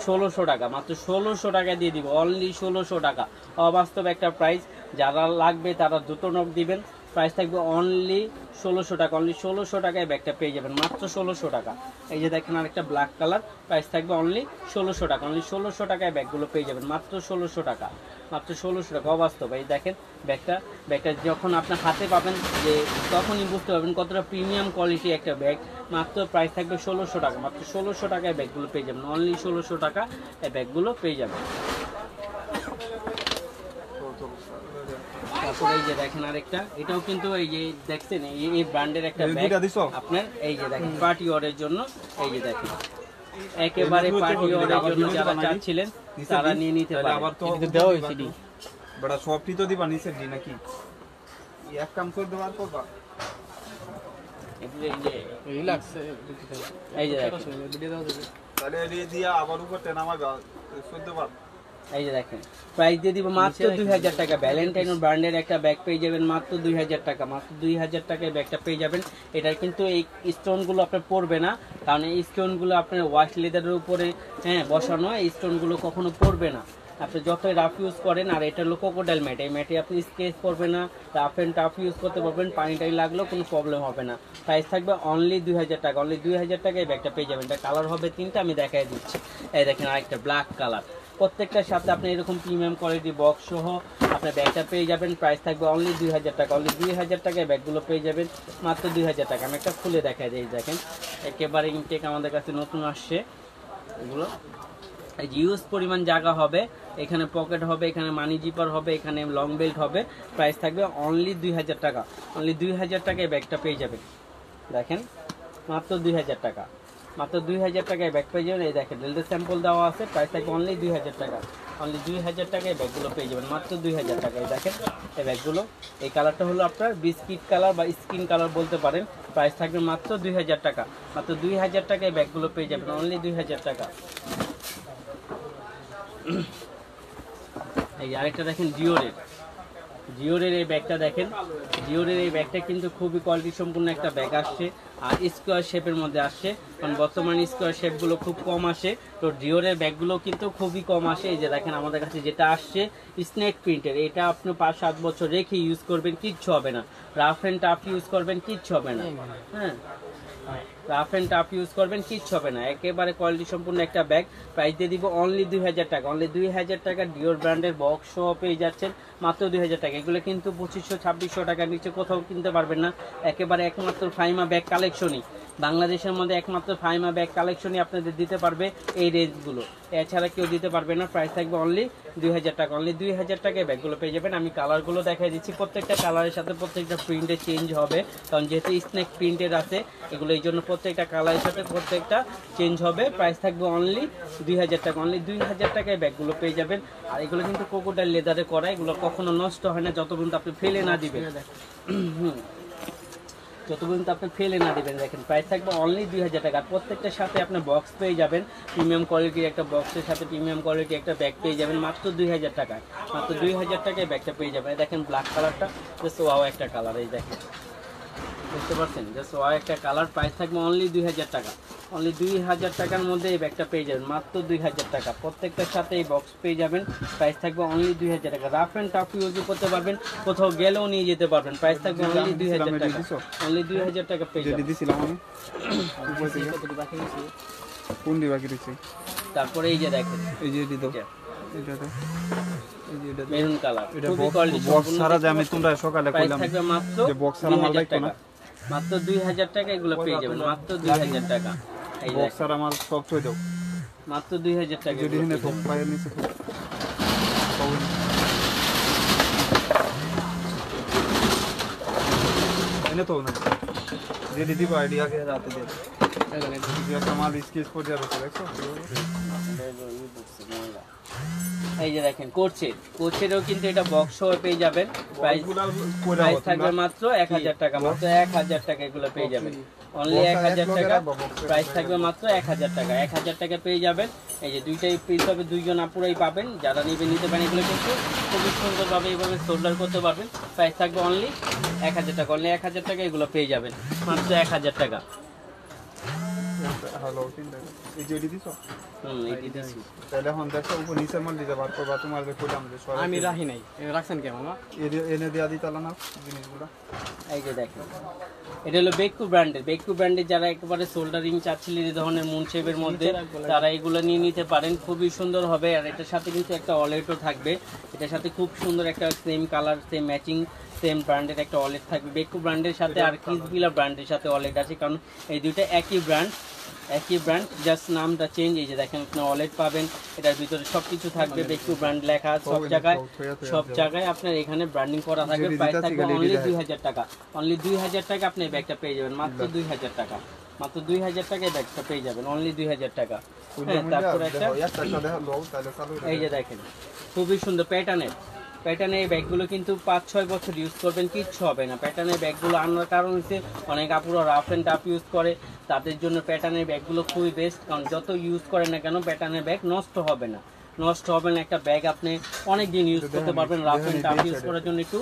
1600 টাকা, মাত্র 1600 টাকা দিয়ে দিব, অনলি 1600 টাকা। অবাস্তব একটা প্রাইস, যারা লাগবে তারা দ্রুত নক দিবেন। প্রাইস থাকবে অনলি 1600 টাকা, অনলি 1600 টাকায় ব্যাগটা পেয়ে যাবেন, মাত্র 1600 টাকা। এই যে দেখেন আরেকটা ব্ল্যাক কালার, প্রাইস থাকবে অনলি 1600 টাকা, অনলি 1600 টাকায় ব্যাগগুলো পেয়ে যাবেন, মাত্র 1600 টাকা, মাত্র 1600 টাকা। অবাস্তব। এই দেখেন ব্যাগটা যখন আপনার হাতে পাবেন যে তখনই বুঝতে পারবেন কতটা প্রিমিয়াম কোয়ালিটি একটা ব্যাগ। মাত্র প্রাইস থাকবে 1600 টাকা, মাত্র 1600 টাকায় ব্যাগগুলো পেয়ে যাবেন, অনলি 1600 টাকা এই ব্যাগগুলো পেয়ে যাবেন। তারপরে এই যে দেখেন আরেকটা, এটাও কিন্তু এই যে দেখছেন এই ব্র্যান্ডের একটা ব্যাগ আপনার। এই যে দেখেন পার্টি ওয়ারের জন্য, এই যে দেখেন একেবারে পার্টি ওয়ারের জন্য যারা চাচ্ছিলেন তারা নিয়ে নিতে পারেন। আবার তো দেওয়া হয়েছে ডি বড় সফটই তো দিবা নিচে ডি নাকি এক কাম করে দেওয়ার পর এই যে রিল্যাক্স এই যে দেখেন, ভিডিও দাও দেবে তাহলে এই দিয়া আবার উপরতে নামাবে 14 বার। এই যে দেখেন প্রাইস দিয়ে দিব মাত্র 2000 টাকা। ভ্যালেন্টাইনো ব্র্যান্ডের একটা ব্যাগ পেয়ে যাবেন মাত্র 2000 টাকা, মাত্র 2000 টাকায় ব্যাগটা পেয়ে যাবেন। এটা কিন্তু এই স্টোনগুলো আপনার পড়বে না, কারণ এই স্টোনগুলো আপনার ওয়াশ লেদারের উপরে বসানো, এই স্টোনগুলো কখনো পড়বে না। আপনি যতই রাফ ইউজ করেন, আর এটা হলো ক্রোকোডাইল ম্যাট, এই ম্যাটে আপনি স্কেচ করবে না, রাফ অ্যান্ড টাফ ইউজ করতে পারবেন, পানিটাই লাগলেও কোনো প্রবলেম হবে না। প্রাইস থাকবে অনলি 2000 টাকা, অনলি 2000 টাকায় ব্যাগটা পেয়ে যাবেন। এটা কালার হবে 3টা, আমি দেখাই দিচ্ছি। এই দেখেন আরেকটা ব্ল্যাক কালার, প্রত্যেকটার সাথে আপনি এরকম প্রিমিয়াম কোয়ালিটি বক্স সহ আপনার ব্যাগটা পেয়ে যাবেন। প্রাইস থাকবে অনলি 2000 টাকা, অনলি 2000 টাকায় ব্যাগগুলো পেয়ে যাবেন, মাত্র 2000 টাকা। আমি একটা খুলে দেখাই দিই, দেখেন একেবারে ইনটেক আমাদের কাছে নতুন আসছে এগুলো। এই যে ইউজ পরিমাণ জায়গা হবে, এখানে পকেট হবে, এখানে মানি জিপার হবে, এখানে লং বেল্ট হবে। প্রাইস থাকবে অনলি 2000 টাকা, অনলি 2000 টাকায় ব্যাগটা পেয়ে যাবেন। দেখেন মাত্র 2000 টাকা, মাত্র 2000 টাকায় ব্যাগ পেয়ে যাবেন। এই দেখেন রেলের স্যাম্পল দেওয়া আছে, প্রাইস থাকবে অনলি 2000 টাকা, অনলি 2000 টাকায় ব্যাগগুলো পেয়ে যাবেন, মাত্র 2000 টাকায়। দেখেন এই ব্যাগগুলো, এই কালারটা হলো আপনার বিস্কিট কালার বা স্কিন কালার বলতে পারেন। প্রাইস থাকবে মাত্র 2000 টাকা, মাত্র 2000 টাকায় ব্যাগগুলো পেয়ে যাবেন, অনলি 2000 টাকা। এই আরেকটা দেখেন জিওরের এই ব্যাগটা দেখেন, জিওরের এই ব্যাগটা কিন্তু খুবই কোয়ালিটি সম্পূর্ণ একটা ব্যাগ আসছে, আর স্কোয়ার শেপের মধ্যে আসছে, কারণ বর্তমানে স্কোয়ার শেপগুলো খুব কম আসে, তো জিওরের ব্যাগগুলো কিন্তু খুবই কম আসে। এই যে দেখেন আমাদের কাছে যেটা আসছে স্নেক প্রিন্টের, এটা আপনি 5-7 বছর রেখে ইউজ করবেন, কিচ্ছু হবে না, রাফ অ্যান্ড টাফ ইউজ করবেন, কিচ্ছু হবে না। হ্যাঁ, রাফ অ্যান্ড টাফ ইউজ করবেন, কিচ্ছু হবে না, একেবারে কোয়ালিটি সম্পূর্ণ একটা ব্যাগ। প্রাইস দিয়ে দিব অনলি 2000 টাকা, অনলি 2000 টাকা। ডিওর ব্র্যান্ডের বক্স সহ পেয়ে যাচ্ছেন মাত্র 2000 টাকা। এগুলো কিন্তু 2500-2600 টাকার নিচে কোথাও কিনতে পারবেন না। একেবারে একমাত্র ফাইমা ব্যাগ কালেকশনই, বাংলাদেশের মধ্যে একমাত্র ফাইমা ব্যাগ কালেকশনই আপনাদের দিতে পারবে এই রেঞ্জগুলো, এছাড়া কেউ দিতে পারবে না। প্রাইস থাকবে অনলি 2000 টাকা, অনলি 2000 টাকায় ব্যাগগুলো পেয়ে যাবেন। আমি কালারগুলো দেখাই দিচ্ছি, প্রত্যেকটা কালারের সাথে প্রত্যেকটা প্রিন্টে চেঞ্জ হবে, কারণ যেহেতু স্নেক প্রিন্টের আছে এগুলো, এই জন্য প্রত্যেকটা কালারের সাথে প্রত্যেকটা চেঞ্জ হবে। প্রাইস থাকবে অনলি 2000 টাকা, অনলি 2000 টাকায় ব্যাগগুলো পেয়ে যাবেন। আর এগুলো কিন্তু ক্রোকোডাইল লেদারে করা, এগুলো কখনো নষ্ট হয় না যত পর্যন্ত আপনি ফেলে না দিবেন, যত পর্যন্ত আপনি ফেলে না দিবেন। দেখেন প্রাইস থাকবে অনলি 2000 টাকা। প্রত্যেকটার সাথে আপনি বক্স পেয়ে যাবেন, প্রিমিয়াম কোয়ালিটির একটা বক্সের সাথে প্রিমিয়াম কোয়ালিটির একটা ব্যাগ পেয়ে যাবেন মাত্র 2000 টাকায়, মাত্র 2000 টাকায় ব্যাগটা পেয়ে যাবেন। দেখেন ব্ল্যাক কালারটা জাস্ট ওয়াও একটা কালার, এই দেখেন বুঝতে পারছেন, জাস্ট ওয়াও একটা কালার। প্রাইস থাকবে অনলি 2000 টাকা, অনলি 2000 টাকার মধ্যে এই ব্যাগটা পেয়ে যাবেন মাত্র 2000 টাকা। প্রত্যেকটার সাথে এই বক্স পেয়ে যাবেন, প্রাইস থাকবে অনলি 2000 টাকা। রাফ অ্যান্ড টাফ ইউজ করতে পারবেন, কোথাও গেলেও নিয়ে যেতে পারবেন। প্রাইস থাকবে অনলি 2000 টাকা, অনলি 2000 টাকা পেয়ে যাবেন। দিছিলাম আমি কোন দিবা কি দিছি। তারপরে এই যে দেখেন, এই যে দিতো এটাতে, এই যে এটা মেরুন কালার, এটা খুবই কোয়ালিটি বক্স সম্পূর্ণ। ছাড়া যে আমি তোমরা সকালে প্রাইস কইলাম থাকবে মাত্র যে বক্স ছাড়া মাল 2000 লাগতো না, টাকা, মাত্র 2000 টাকা এগুলো পেয়ে যাবেন, মাত্র 2000 টাকা। এই বক্স দেখেন ছাড়া মাল সব থই দাও, মাত্র 2000 টাকা যদি এগুলো এনে পেয়ে তো যাবেন। পায়ের নিচে তো এনে তো না যদি দিবা আইডিয়া কে রাতে দে যে একটা মাল স্কেচ করে যাবে দেখছো। এই যে দেখেন কোচেরও কিন্তু এটা বক্স সহ পেয়ে যাবেন। প্রাইস থাকবে মাত্র 1000 টাকা, মাত্র 1000 টাকা এগুলো পেয়ে যাবেন, অনলি 1000 টাকা। প্রাইস থাকবে মাত্র 1000 টাকা, 1000 টাকা পেয়ে যাবেন। এই যে দুইটাই পিস হবে, দুইজন আপুরাই পাবেন, যারা নিবে নিতে পারেন। এগুলো কিন্তু খুবই সুন্দরভাবে এইভাবে সোল্ডার করতে পারবেন। প্রাইস থাকবে অনলি 1000 টাকা, অনলি 1000 টাকা এগুলো পেয়ে যাবেন, মাত্র 1000 টাকা। হ্যালো এই যে দিছো এটি দিছি। তাহলে এখন দেখো উপর নিচে মাল দিতে পারতো বা তোমার যে কইলাম যে আমি রাখি নাই, রাখছেন কেমন এনে দেয়া দিতালা না জিনিসগুলো। এই যে দেখেন এটা হলো বেকু ব্র্যান্ডের, যারা একেবারে সোল্ডারিং চাচ্ছিলেন এই ধরনের মুন শেপের মধ্যে, তারা এগুলো নিয়ে নিতে পারেন, খুবই সুন্দর হবে। আর এটার সাথে কিন্তু একটা ওয়ালেটও থাকবে, এটার সাথে খুব সুন্দর একটা same colour same matching same ব্র্যান্ডের একটা ওয়ালেট থাকবে বেকু ব্র্যান্ডের সাথে। আর কিসবিলা ব্র্যান্ডের সাথে ওয়ালেট আছে, কারণ এই দুইটা একই ব্র্যান্ড, জাস্ট নামটা চেঞ্জ। এই যে দেখেন আপনার ওয়ালেট পাবেন, এটার ভিতরে সবকিছু থাকবে, বেকু ব্র্যান্ড লেখা সব জায়গায় আপনার এখানে ব্র্যান্ডিং করা থাকবে। প্রাইস থাকবে অনলি 2000 টাকা, অনলি 2000 টাকা আপনি এই ব্যাগটা পেয়ে যাবেন, মাত্র 2000 টাকা, মাত্র 2000 টাকায় ব্যাগটা পেয়ে যাবেন, অনলি 2000 টাকা। হ্যাঁ, তারপর একটা এই যে দেখেন খুবই সুন্দর প্যাটার্নের এই ব্যাগগুলো কিন্তু 5-6 বছর ইউজ করবেন, কিচ্ছু হবে না। প্যাটার্নের ব্যাগগুলো আনার কারণ হচ্ছে অনেক আপুরা রাফ অ্যান্ড টাফ ইউজ করে, তাদের জন্য প্যাটার্নের ব্যাগগুলো খুবই বেস্ট, কারণ যত ইউজ করেন না কেন প্যাটার্নের ব্যাগ নষ্ট হবে না। একটা ব্যাগ আপনি অনেক দিন ইউজ করতে পারবেন। রাফ অ্যান্ড টাফ ইউজ করার জন্য একটু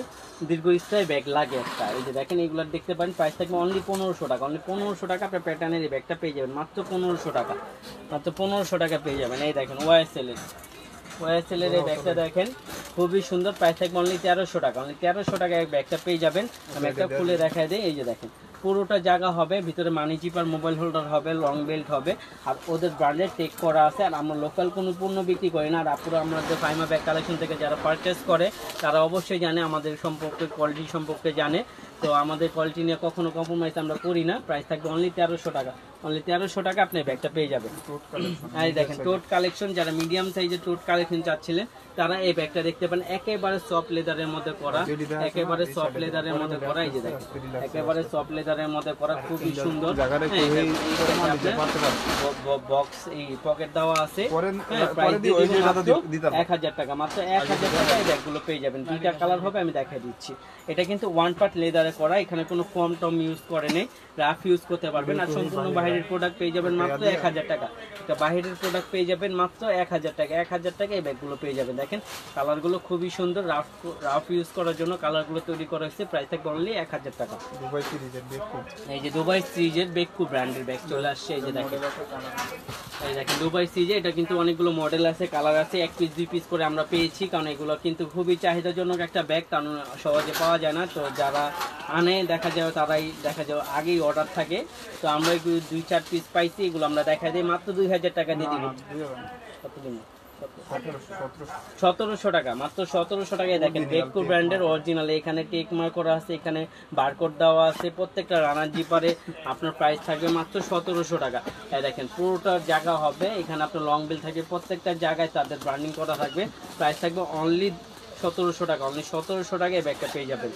দীর্ঘস্থায়ী ব্যাগ লাগে একটা। এই যে দেখেন এইগুলো দেখতে পারেন, প্রাইস থাকবে অনলি 1500 টাকা, অনলি 1500 টাকা আপনার প্যাটার্নের এই ব্যাগটা পেয়ে যাবেন, মাত্র 1500 টাকা, মাত্র 1500 টাকা পেয়ে যাবেন। এই দেখেন ওয়াইএসএল এর এই ব্যাগটা দেখেন খুবই সুন্দর, প্রাইস থাকবে অনলি 1300 টাকা, অনলি 1300 টাকায় ব্যাগটা পেয়ে যাবেন। আমি একটা খুলে দেখাই দিই, এই যে দেখেন পুরোটা জায়গা হবে, ভিতরে মানি জিপার মোবাইল হোল্ডার হবে, লং বেল্ট হবে, আর ওদের ব্র্যান্ডের টেক করা আছে। আর আমরা লোকাল কোনো পণ্য বিক্রি করি না। আর আপুরা আমাদের ফাইমা ব্যাগ কালেকশন থেকে যারা পারচেস করে তারা অবশ্যই জানে আমাদের সম্পর্কে, কোয়ালিটি সম্পর্কে জানে। তো আমাদের কোয়ালিটি নিয়ে কখনো কম্প্রোমাইজ আমরা করি না। প্রাইস থাকবে অনলি 1300 টাকা, অনলি 1300 টাকা আপনি ব্যাগটা পেয়ে যাবেন। এই দেখেন টোট কালেকশন, যারা মিডিয়াম সাইজের টোট কালেকশন চাচ্ছিলেন তারা এই ব্যাগটা দেখতে পারেন, একেবারে সফট লেদারের মধ্যে করা, একেবারে সফট লেদারের মধ্যে করা। এই যে দেখেন একেবারে সফট লেদারের মধ্যে করা, খুবই সুন্দর। বক্স এই পকেট দেওয়া আছে, প্রাইস দিয়ে 1000 টাকা, মাত্র 1000 টাকা এই ব্যাগগুলো পেয়ে যাবেন। দুইটা কালার হবে, আমি দেখাই দিচ্ছি। এটা কিন্তু ওয়ান পার্ট লেদারে করা, এখানে কোনো ফর্ম টম ইউজ করে নেই, রাফ ইউজ করতে পারবেন। আর সম্পূর্ণ বাইরের প্রোডাক্ট পেয়ে যাবেন মাত্র 1000 টাকা, এটা বাইরের প্রোডাক্ট পেয়ে যাবেন মাত্র 1000 টাকা, 1000 টাকা এই ব্যাগগুলো পেয়ে যাবেন। দেখেন কালারগুলো খুবই সুন্দর, রাফ ইউজ করার জন্য কালারগুলো তৈরি করা হয়েছে। প্রাইস থাকবে অনলি 1000 টাকা। এই যে দুবাই সিরিজের বেকু ব্র্যান্ডের ব্যাগ চলে আসছে। এই যে দেখেন, এই দেখেন দুবাই সিরিজে, এটা কিন্তু অনেকগুলো মডেল আছে, কালার আছে, 1 পিস 2 পিস করে আমরা পেয়েছি, কারণ এগুলো কিন্তু খুবই চাহিদাজনক একটা ব্যাগ, কারণ সহজে পাওয়া যায় না। তো যারা আনে দেখা যায় তারাই আগেই অর্ডার থাকে, তো আমরা 2 2-4 পিস পাইছি, এগুলো আমরা দেখাই দিই মাত্র 2000 টাকা দিয়ে দিব। কত দিন? 1700 টাকা, মাত্র 1700 টাকায় দেখেন বেককো ব্র্যান্ডের অরিজিনাল। এখানে টেক মার্ক করা আছে, এখানে বারকোড দেওয়া আছে, প্রত্যেকটা রানার জিপারে আপনার প্রাইস থাকবে মাত্র 1700 টাকা। এই দেখেন পুরোটা জায়গা হবে, এখানে আপনার লং বেল থাকবে, প্রত্যেকটা জায়গায় তাদের ব্র্যান্ডিং করা থাকবে। প্রাইস থাকবে অনলি 1700 টাকা, অনলি 1700 টাকায় ব্যাগটা পেয়ে যাবেন।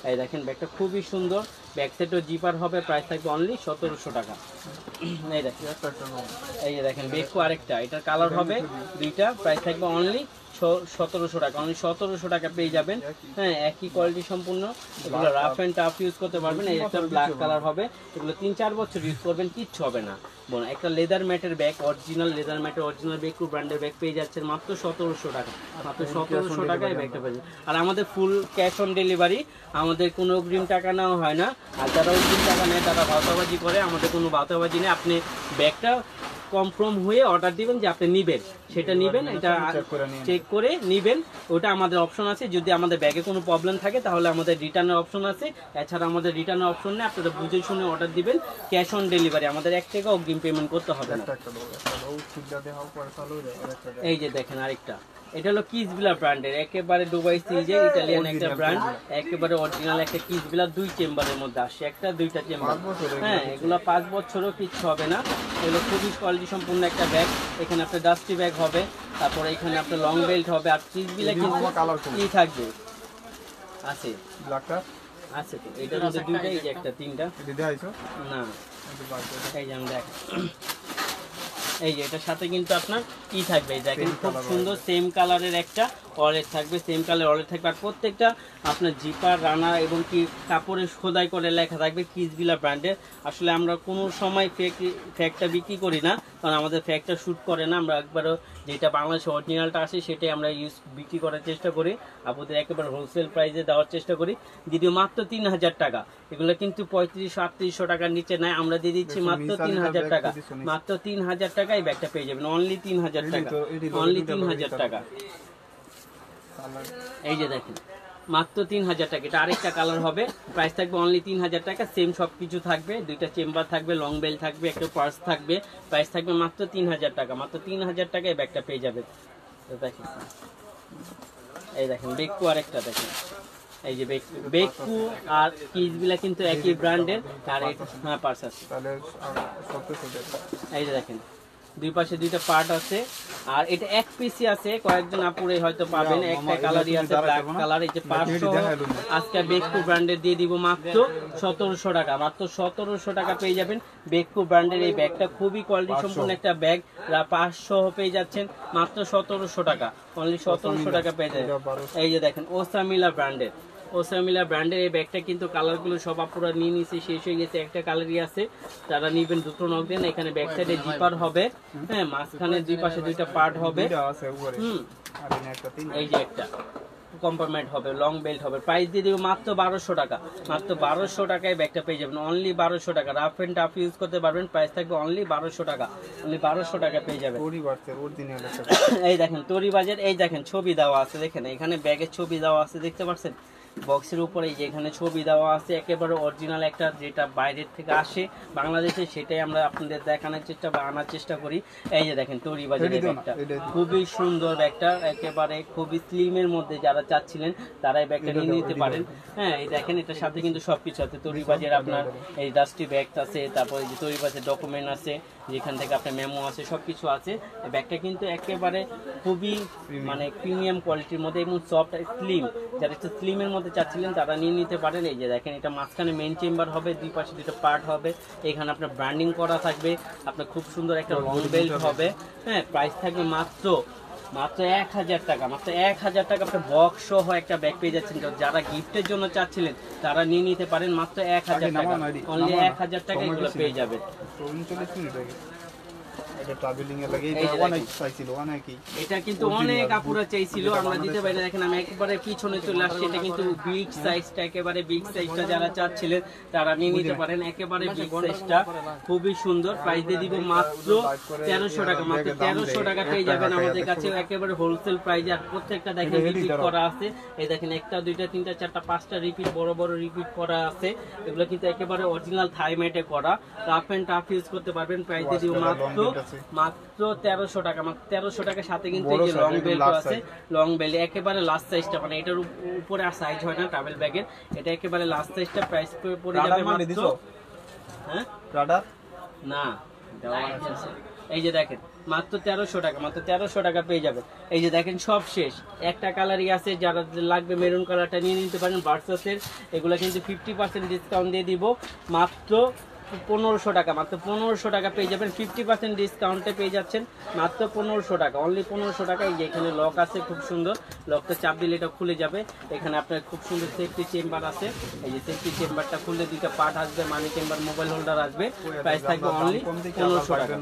এই দেখেন ব্যাগটা খুবই সুন্দর, ব্যাক সেটও জিপার হবে, প্রাইস থাকবে অনলি 1700 টাকা। এই দেখেন, এই যে দেখেন বেককো আরেকটা, এটার কালার হবে দুইটা, প্রাইস থাকবে অনলি 1700 টাকা, অনলি 1700 টাকা পেয়ে যাবেন। হ্যাঁ, একই কোয়ালিটি সম্পূর্ণ, এগুলো রাফ অ্যান্ড টাফ ইউজ করতে পারবেন। এই একটা ব্ল্যাক কালার হবে, এগুলো 3-4 বছর ইউজ করবেন, কিচ্ছু হবে না। বোন একটা লেদার ম্যাটের ব্যাগ, অরিজিনাল লেদার ম্যাটের অরিজিনাল বেককো ব্র্যান্ডের ব্যাগ পেয়ে যাচ্ছেন মাত্র 1700 টাকা, মাত্র 1700 টাকায় ব্যাগটা পেয়ে যাবেন। আর আমাদের ফুল ক্যাশ অন ডেলিভারি, আমাদের কোনো অগ্রিম টাকা নেওয়া হয় না। আর যারা অগ্রিম টাকা নেয় তারা ভাওতাবাজি করে, আমাদের কোনো ভাওতাবাজি নেই। আপনি ব্যাগটা কনফার্ম হয়ে অর্ডার দিবেন যে আপনি নেবেন, সেটা নেবেন, এটা চেক করে নেবেন, ওটা আমাদের অপশন আছে। যদি আমাদের ব্যাগে কোনো প্রবলেম থাকে তাহলে আমাদের রিটার্নের অপশন আছে, এছাড়া আমাদের রিটার্নের অপশন নেই। আপনারা বুঝে শুনে অর্ডার দিবেন, ক্যাশ অন ডেলিভারি, আমাদের 1 টাকা অগ্রিম পেমেন্ট করতে হবে না। এই যে দেখেন আরেকটা, এটা হলো কিসবিলা ব্র্যান্ডের, একেবারে দুবাই সিজে ইতালিয়ান একটা ব্র্যান্ড, একেবারে অরিজিনাল একটা কিসবিলা, 2 চেম্বারের মধ্যে আসে, একটা 2টা চেম্বার। হ্যাঁ, এগুলো 5 বছরও কিচ্ছু হবে না। এগুলো খুবই কোয়ালিটি সম্পূর্ণ একটা ব্যাগ। এখানে আপনার ডাস্টি ব্যাগ হবে, তারপরে এখানে আপনার লং বেল্ট হবে। আর কিসবিলা কিন্তু কি থাকবে আছে, ব্ল্যাকটা আছে তো, এটার মধ্যে দুইটা, এই যে একটা 3টা না, এই যে আমি দেখ, এই যে এটার সাথে কিন্তু আপনার কি থাকবে, দেখেন খুব সুন্দর সেম কালারের একটা ওয়ালেট থাকবে, সেম কালার ওয়ালেট থাকবে। আর প্রত্যেকটা আপনার জিপার রানা এবং কি কাপড়ে খোদাই করে লেখা থাকবে কিসবিলা ব্র্যান্ডের। আসলে আমরা কোনো সময় ফ্যাকটা বিক্রি করি না, কারণ আমাদের ফ্যাকটা শ্যুট করে না। আমরা একবারও যেটা বাংলাদেশে অরিজিনালটা আসে সেটাই আমরা বিক্রি করার চেষ্টা করি, আপনাদের একেবারে হোলসেল প্রাইসে দেওয়ার চেষ্টা করি। যদিও মাত্র 3000 টাকা, এগুলো কিন্তু 3500-3800 টাকার নিচে নেয়, আমরা দিয়ে দিচ্ছি মাত্র 3000 টাকা, মাত্র 3000 টাকায় ব্যাগটা পেয়ে যাবেন, অনলি 3000 টাকা, অনলি 3000 টাকা। এই যে দেখেন মাত্র 3000 টাকা, এটা আরেকটা কালার হবে, প্রাইস থাকবে অনলি 3000 টাকা। সেম সব কিছু থাকবে, 2টা চেম্বার থাকবে, লং বেল থাকবে, একটা পার্স থাকবে, প্রাইস থাকবে মাত্র 3000 টাকা, মাত্র 3000 টাকায় ব্যাগটা পেয়ে যাবে। দেখেন এই দেখেন বেককো আরেকটা দেখেন, এই যে বেককো আর কিসবিলা কিন্তু একই ব্র্যান্ডের। আর হ্যাঁ পার্স আছে, এই যে দেখেন দুই পাশে 2টা পার্ট আছে। আর এটা এক পিসি আছে, কয়েকজন আপুরে হয়তো পাবেন, একটা কালারই আছে ব্ল্যাক কালার। এই যে 500 আজকে বেককো ব্র্যান্ডের দিয়ে দিব মাত্র 1700 টাকা, মাত্র 1700 টাকা পেয়ে যাবেন বেককো ব্র্যান্ডের এই ব্যাগটা। খুবই কোয়ালিটি সম্পন্ন একটা ব্যাগ, 500 পেয়ে যাচ্ছেন মাত্র 1700 টাকা, অনলি 1700 টাকা পেয়ে যাবেন। এই যে দেখেন ওসামিলা ব্র্যান্ডের, ওসামিলা ব্র্যান্ডের এই ব্যাগটা কিন্তু কালারগুলো সব আপুরা নিয়ে নিছে, শেষ হয়ে গেছে, একটা কালারই আছে, তারা নিবেন 2টো নক দেন। এখানে ব্যাক সাইডে জিপার হবে, হ্যাঁ, মাঝখানে 2 পাশে 2টা পার্ট হবে, এই যে একটা কম্পার্টমেন্ট হবে, লং বেল্ট হবে। প্রাইস দিয়ে দিব মাত্র 1200 টাকা, মাত্র 1200 টাকায় ব্যাগটা পেয়ে যাবেন, অনলি 1200 টাকা। রাফ এন্ড টাফ ইউজ করতে পারবেন, প্রাইস থাকবে অনলি 1200 টাকা, অনলি 1200 টাকা পেয়ে যাবেন। এই দেখেন তরি বাজার, এই দেখেন ছবি দেওয়া আছে, দেখেন এখানে ব্যাগের ছবি দেওয়া আছে, দেখতে পাচ্ছেন বক্সের উপরে যেখানে ছবি দেওয়া আছে, একেবারে অরিজিনাল একটা, যেটা বাইরের থেকে আসে বাংলাদেশে সেটাই আমরা আপনাদের দেখানোর চেষ্টা বা আনার চেষ্টা করি। এই যে দেখেন তরি বাজারের ব্যাগটা, খুবই সুন্দর ব্যাগটা, একেবারে খুবই স্লিমের মধ্যে যারা চাচ্ছিলেন তারা এই ব্যাগটা নিয়ে নিতে পারেন। হ্যাঁ, এই দেখেন এটার সাথে কিন্তু সবকিছু আছে, তরি বাজার আপনার এই ডাস্টি ব্যাগ আছে, তারপরে যে তরি বাজার ডকুমেন্ট আছে, যেখান থেকে আপনার মেমো আছে, সবকিছু আছে। এই ব্যাগটা কিন্তু একেবারে খুবই মানে প্রিমিয়াম কোয়ালিটির মধ্যে এবং সফট স্লিম, যারা একটু স্লিমের মধ্যে চাচ্ছিলেন তারা নিয়ে নিতে পারেন। এই যে দেখেন এটা মাঝখানে মেইন চেম্বার হবে, 2 পাশে 2টা পার্ট হবে, এখানে আপনার ব্র্যান্ডিং করা থাকবে, আপনার খুব সুন্দর একটা লং বেল্ট হবে। হ্যাঁ, প্রাইস থাকবে মাত্র 1000 টাকা, মাত্র 1000 টাকা আপনার বক্স সহ একটা ব্যাগ পেয়ে যাচ্ছেন। যারা গিফটের জন্য চাচ্ছিলেন তারা নিয়ে নিতে পারেন মাত্র 1000 টাকা, অনলি 1000 টাকা এগুলো পেয়ে যাবেন। এটা ট্রাভেলিং এর লাগে এই যে এটা দেখেন। অনেক চাইছিল অনেকই। এটা কিন্তু অনেক আপুরা চাইছিল, আমরা দিতে পারি না। দেখেন আমি একেবারে পিছনে চলে আসছি, এটা কিন্তু বিগ সাইজটা, একেবারে বিগ সাইজটা যারা চাচ্ছিলেন তারা নিয়ে নিতে পারেন। একেবারে বিগ সাইজটা খুবই সুন্দর। প্রাইস দিয়ে দিব মাত্র 1300 টাকা, মাত্র 1300 টাকা পেয়ে যাবেন আমাদের কাছে একেবারে হোলসেল প্রাইসে। আর প্রত্যেকটা দেখেন রিপিট করা আছে, এই দেখেন 1টা 2টা 3টা 4টা 5টা রিপিট, বড় বড় রিপিট করা আছে। এগুলো কিন্তু একেবারে অরিজিনাল থাই ম্যাটে করা, রাফ এন্ড টাফ ইউজ করতে পারবেন। প্রাইস দিয়ে দিব মাত্র 1300 টাকা, মাত্র 1300 টাকার সাথে কিন্তু এই যে লং বেল্ট আছে, লং বেল্ট একেবারে লাস্ট সাইজটা, মানে এটার উপরে আর সাইজ হয় না ট্রাভেল ব্যাগের, এটা একেবারে লাস্ট সাইজটা। প্রাইস পড়ে যাবে মাত্র, হ্যাঁ রাডার না দেওয়া আছে। এই যে দেখেন মাত্র 1300 টাকা, মাত্র 1300 টাকা পেয়ে যাবেন। এই যে দেখেন সব শেষ, একটা কালারই আছে, যারা লাগবে মেরুন কালারটা নিয়ে নিতে পারেন ভার্সাসের। এগুলো কিন্তু 50% ডিসকাউন্ট দিয়ে দিব মাত্র 1500 টাকা, মাত্র 1500 টাকা পেয়ে যাবেন। 50% ডিসকাউন্টে পেয়ে যাচ্ছেন মাত্র 1500 টাকা, অনলি 1500 টাকা। এই যে এখানে লক আছে খুব সুন্দর, লকটা চাপ দিলে এটা খুলে যাবে। এখানে আপনার খুব সুন্দর সেফটি চেম্বার আছে, এই যে সেফটি চেম্বারটা খুললে দুইটা পার্ট আসবে, মানি চেম্বার, মোবাইল হোল্ডার আসবে। প্রাইস থাকবে অনলি 1500 টাকা।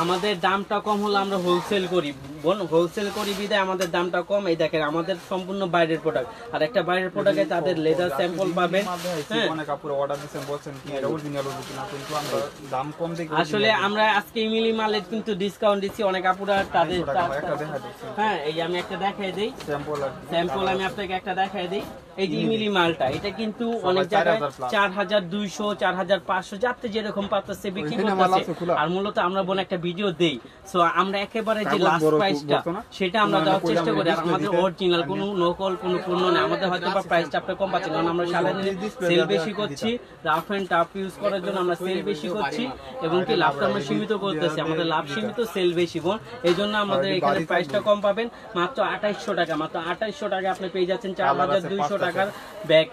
আমাদের দামটা কম হলো, আমরা হোলসেল করি বোন, হোলসেল করি বিদায় আমাদের দামটা কম। এই দেখেন আমাদের সম্পূর্ণ বাইরের প্রোডাক্ট, আর একটা বাইরের প্রোডাক্টে তাদের লেদার স্যাম্পল পাবেন। হ্যাঁ অনেক কাপড় অর্ডার দিয়েছেন, বলছেন কি এটা অরিজিনাল কিনা, কিন্তু আমরা দাম কম দেখি। আসলে আমরা আজকে ইমিলি মালের কিন্তু ডিসকাউন্ট দিচ্ছি অনেক আপুরা তাদের। একটা দেখা দিচ্ছি হ্যাঁ এই যে আমি একটা দেখাই দেই, স্যাম্পল আর স্যাম্পল আমি আপনাকে একটা দেখাই দিই। এই যে ইমিলি মালটা, এটা কিন্তু অনেক জায়গায় 4200 4500 যাতে যেরকম পাচ্ছে বিক্রি করতেছে। আর মূলত আমরা বোন একটা ভিডিও দেই, সো আমরা একেবারে যে লাস্ট প্রাইসটা সেটা আমরা দেওয়ার চেষ্টা করি। আর আমাদের অরিজিনাল কোনো নকল কোনো পণ্য নেই। আমাদের হয়তো বা প্রাইসটা আপনি কম পাচ্ছেন, কারণ আমরা সারাদিন সেল বেশি করছি, রাফ এন্ড টাফ ইউজ করার জন্য আমরা সেল বেশি করছি, এবং কি লাভটা আমরা সীমিত করতেছি। আমাদের লাভ সীমিত, সেল বেশি বোন, এই জন্য আমাদের এখানে প্রাইসটা কম পাবেন। মাত্র 2800 টাকা, মাত্র 2800 টাকা আপনি পেয়ে যাচ্ছেন 4200 টাকার ব্যাগ।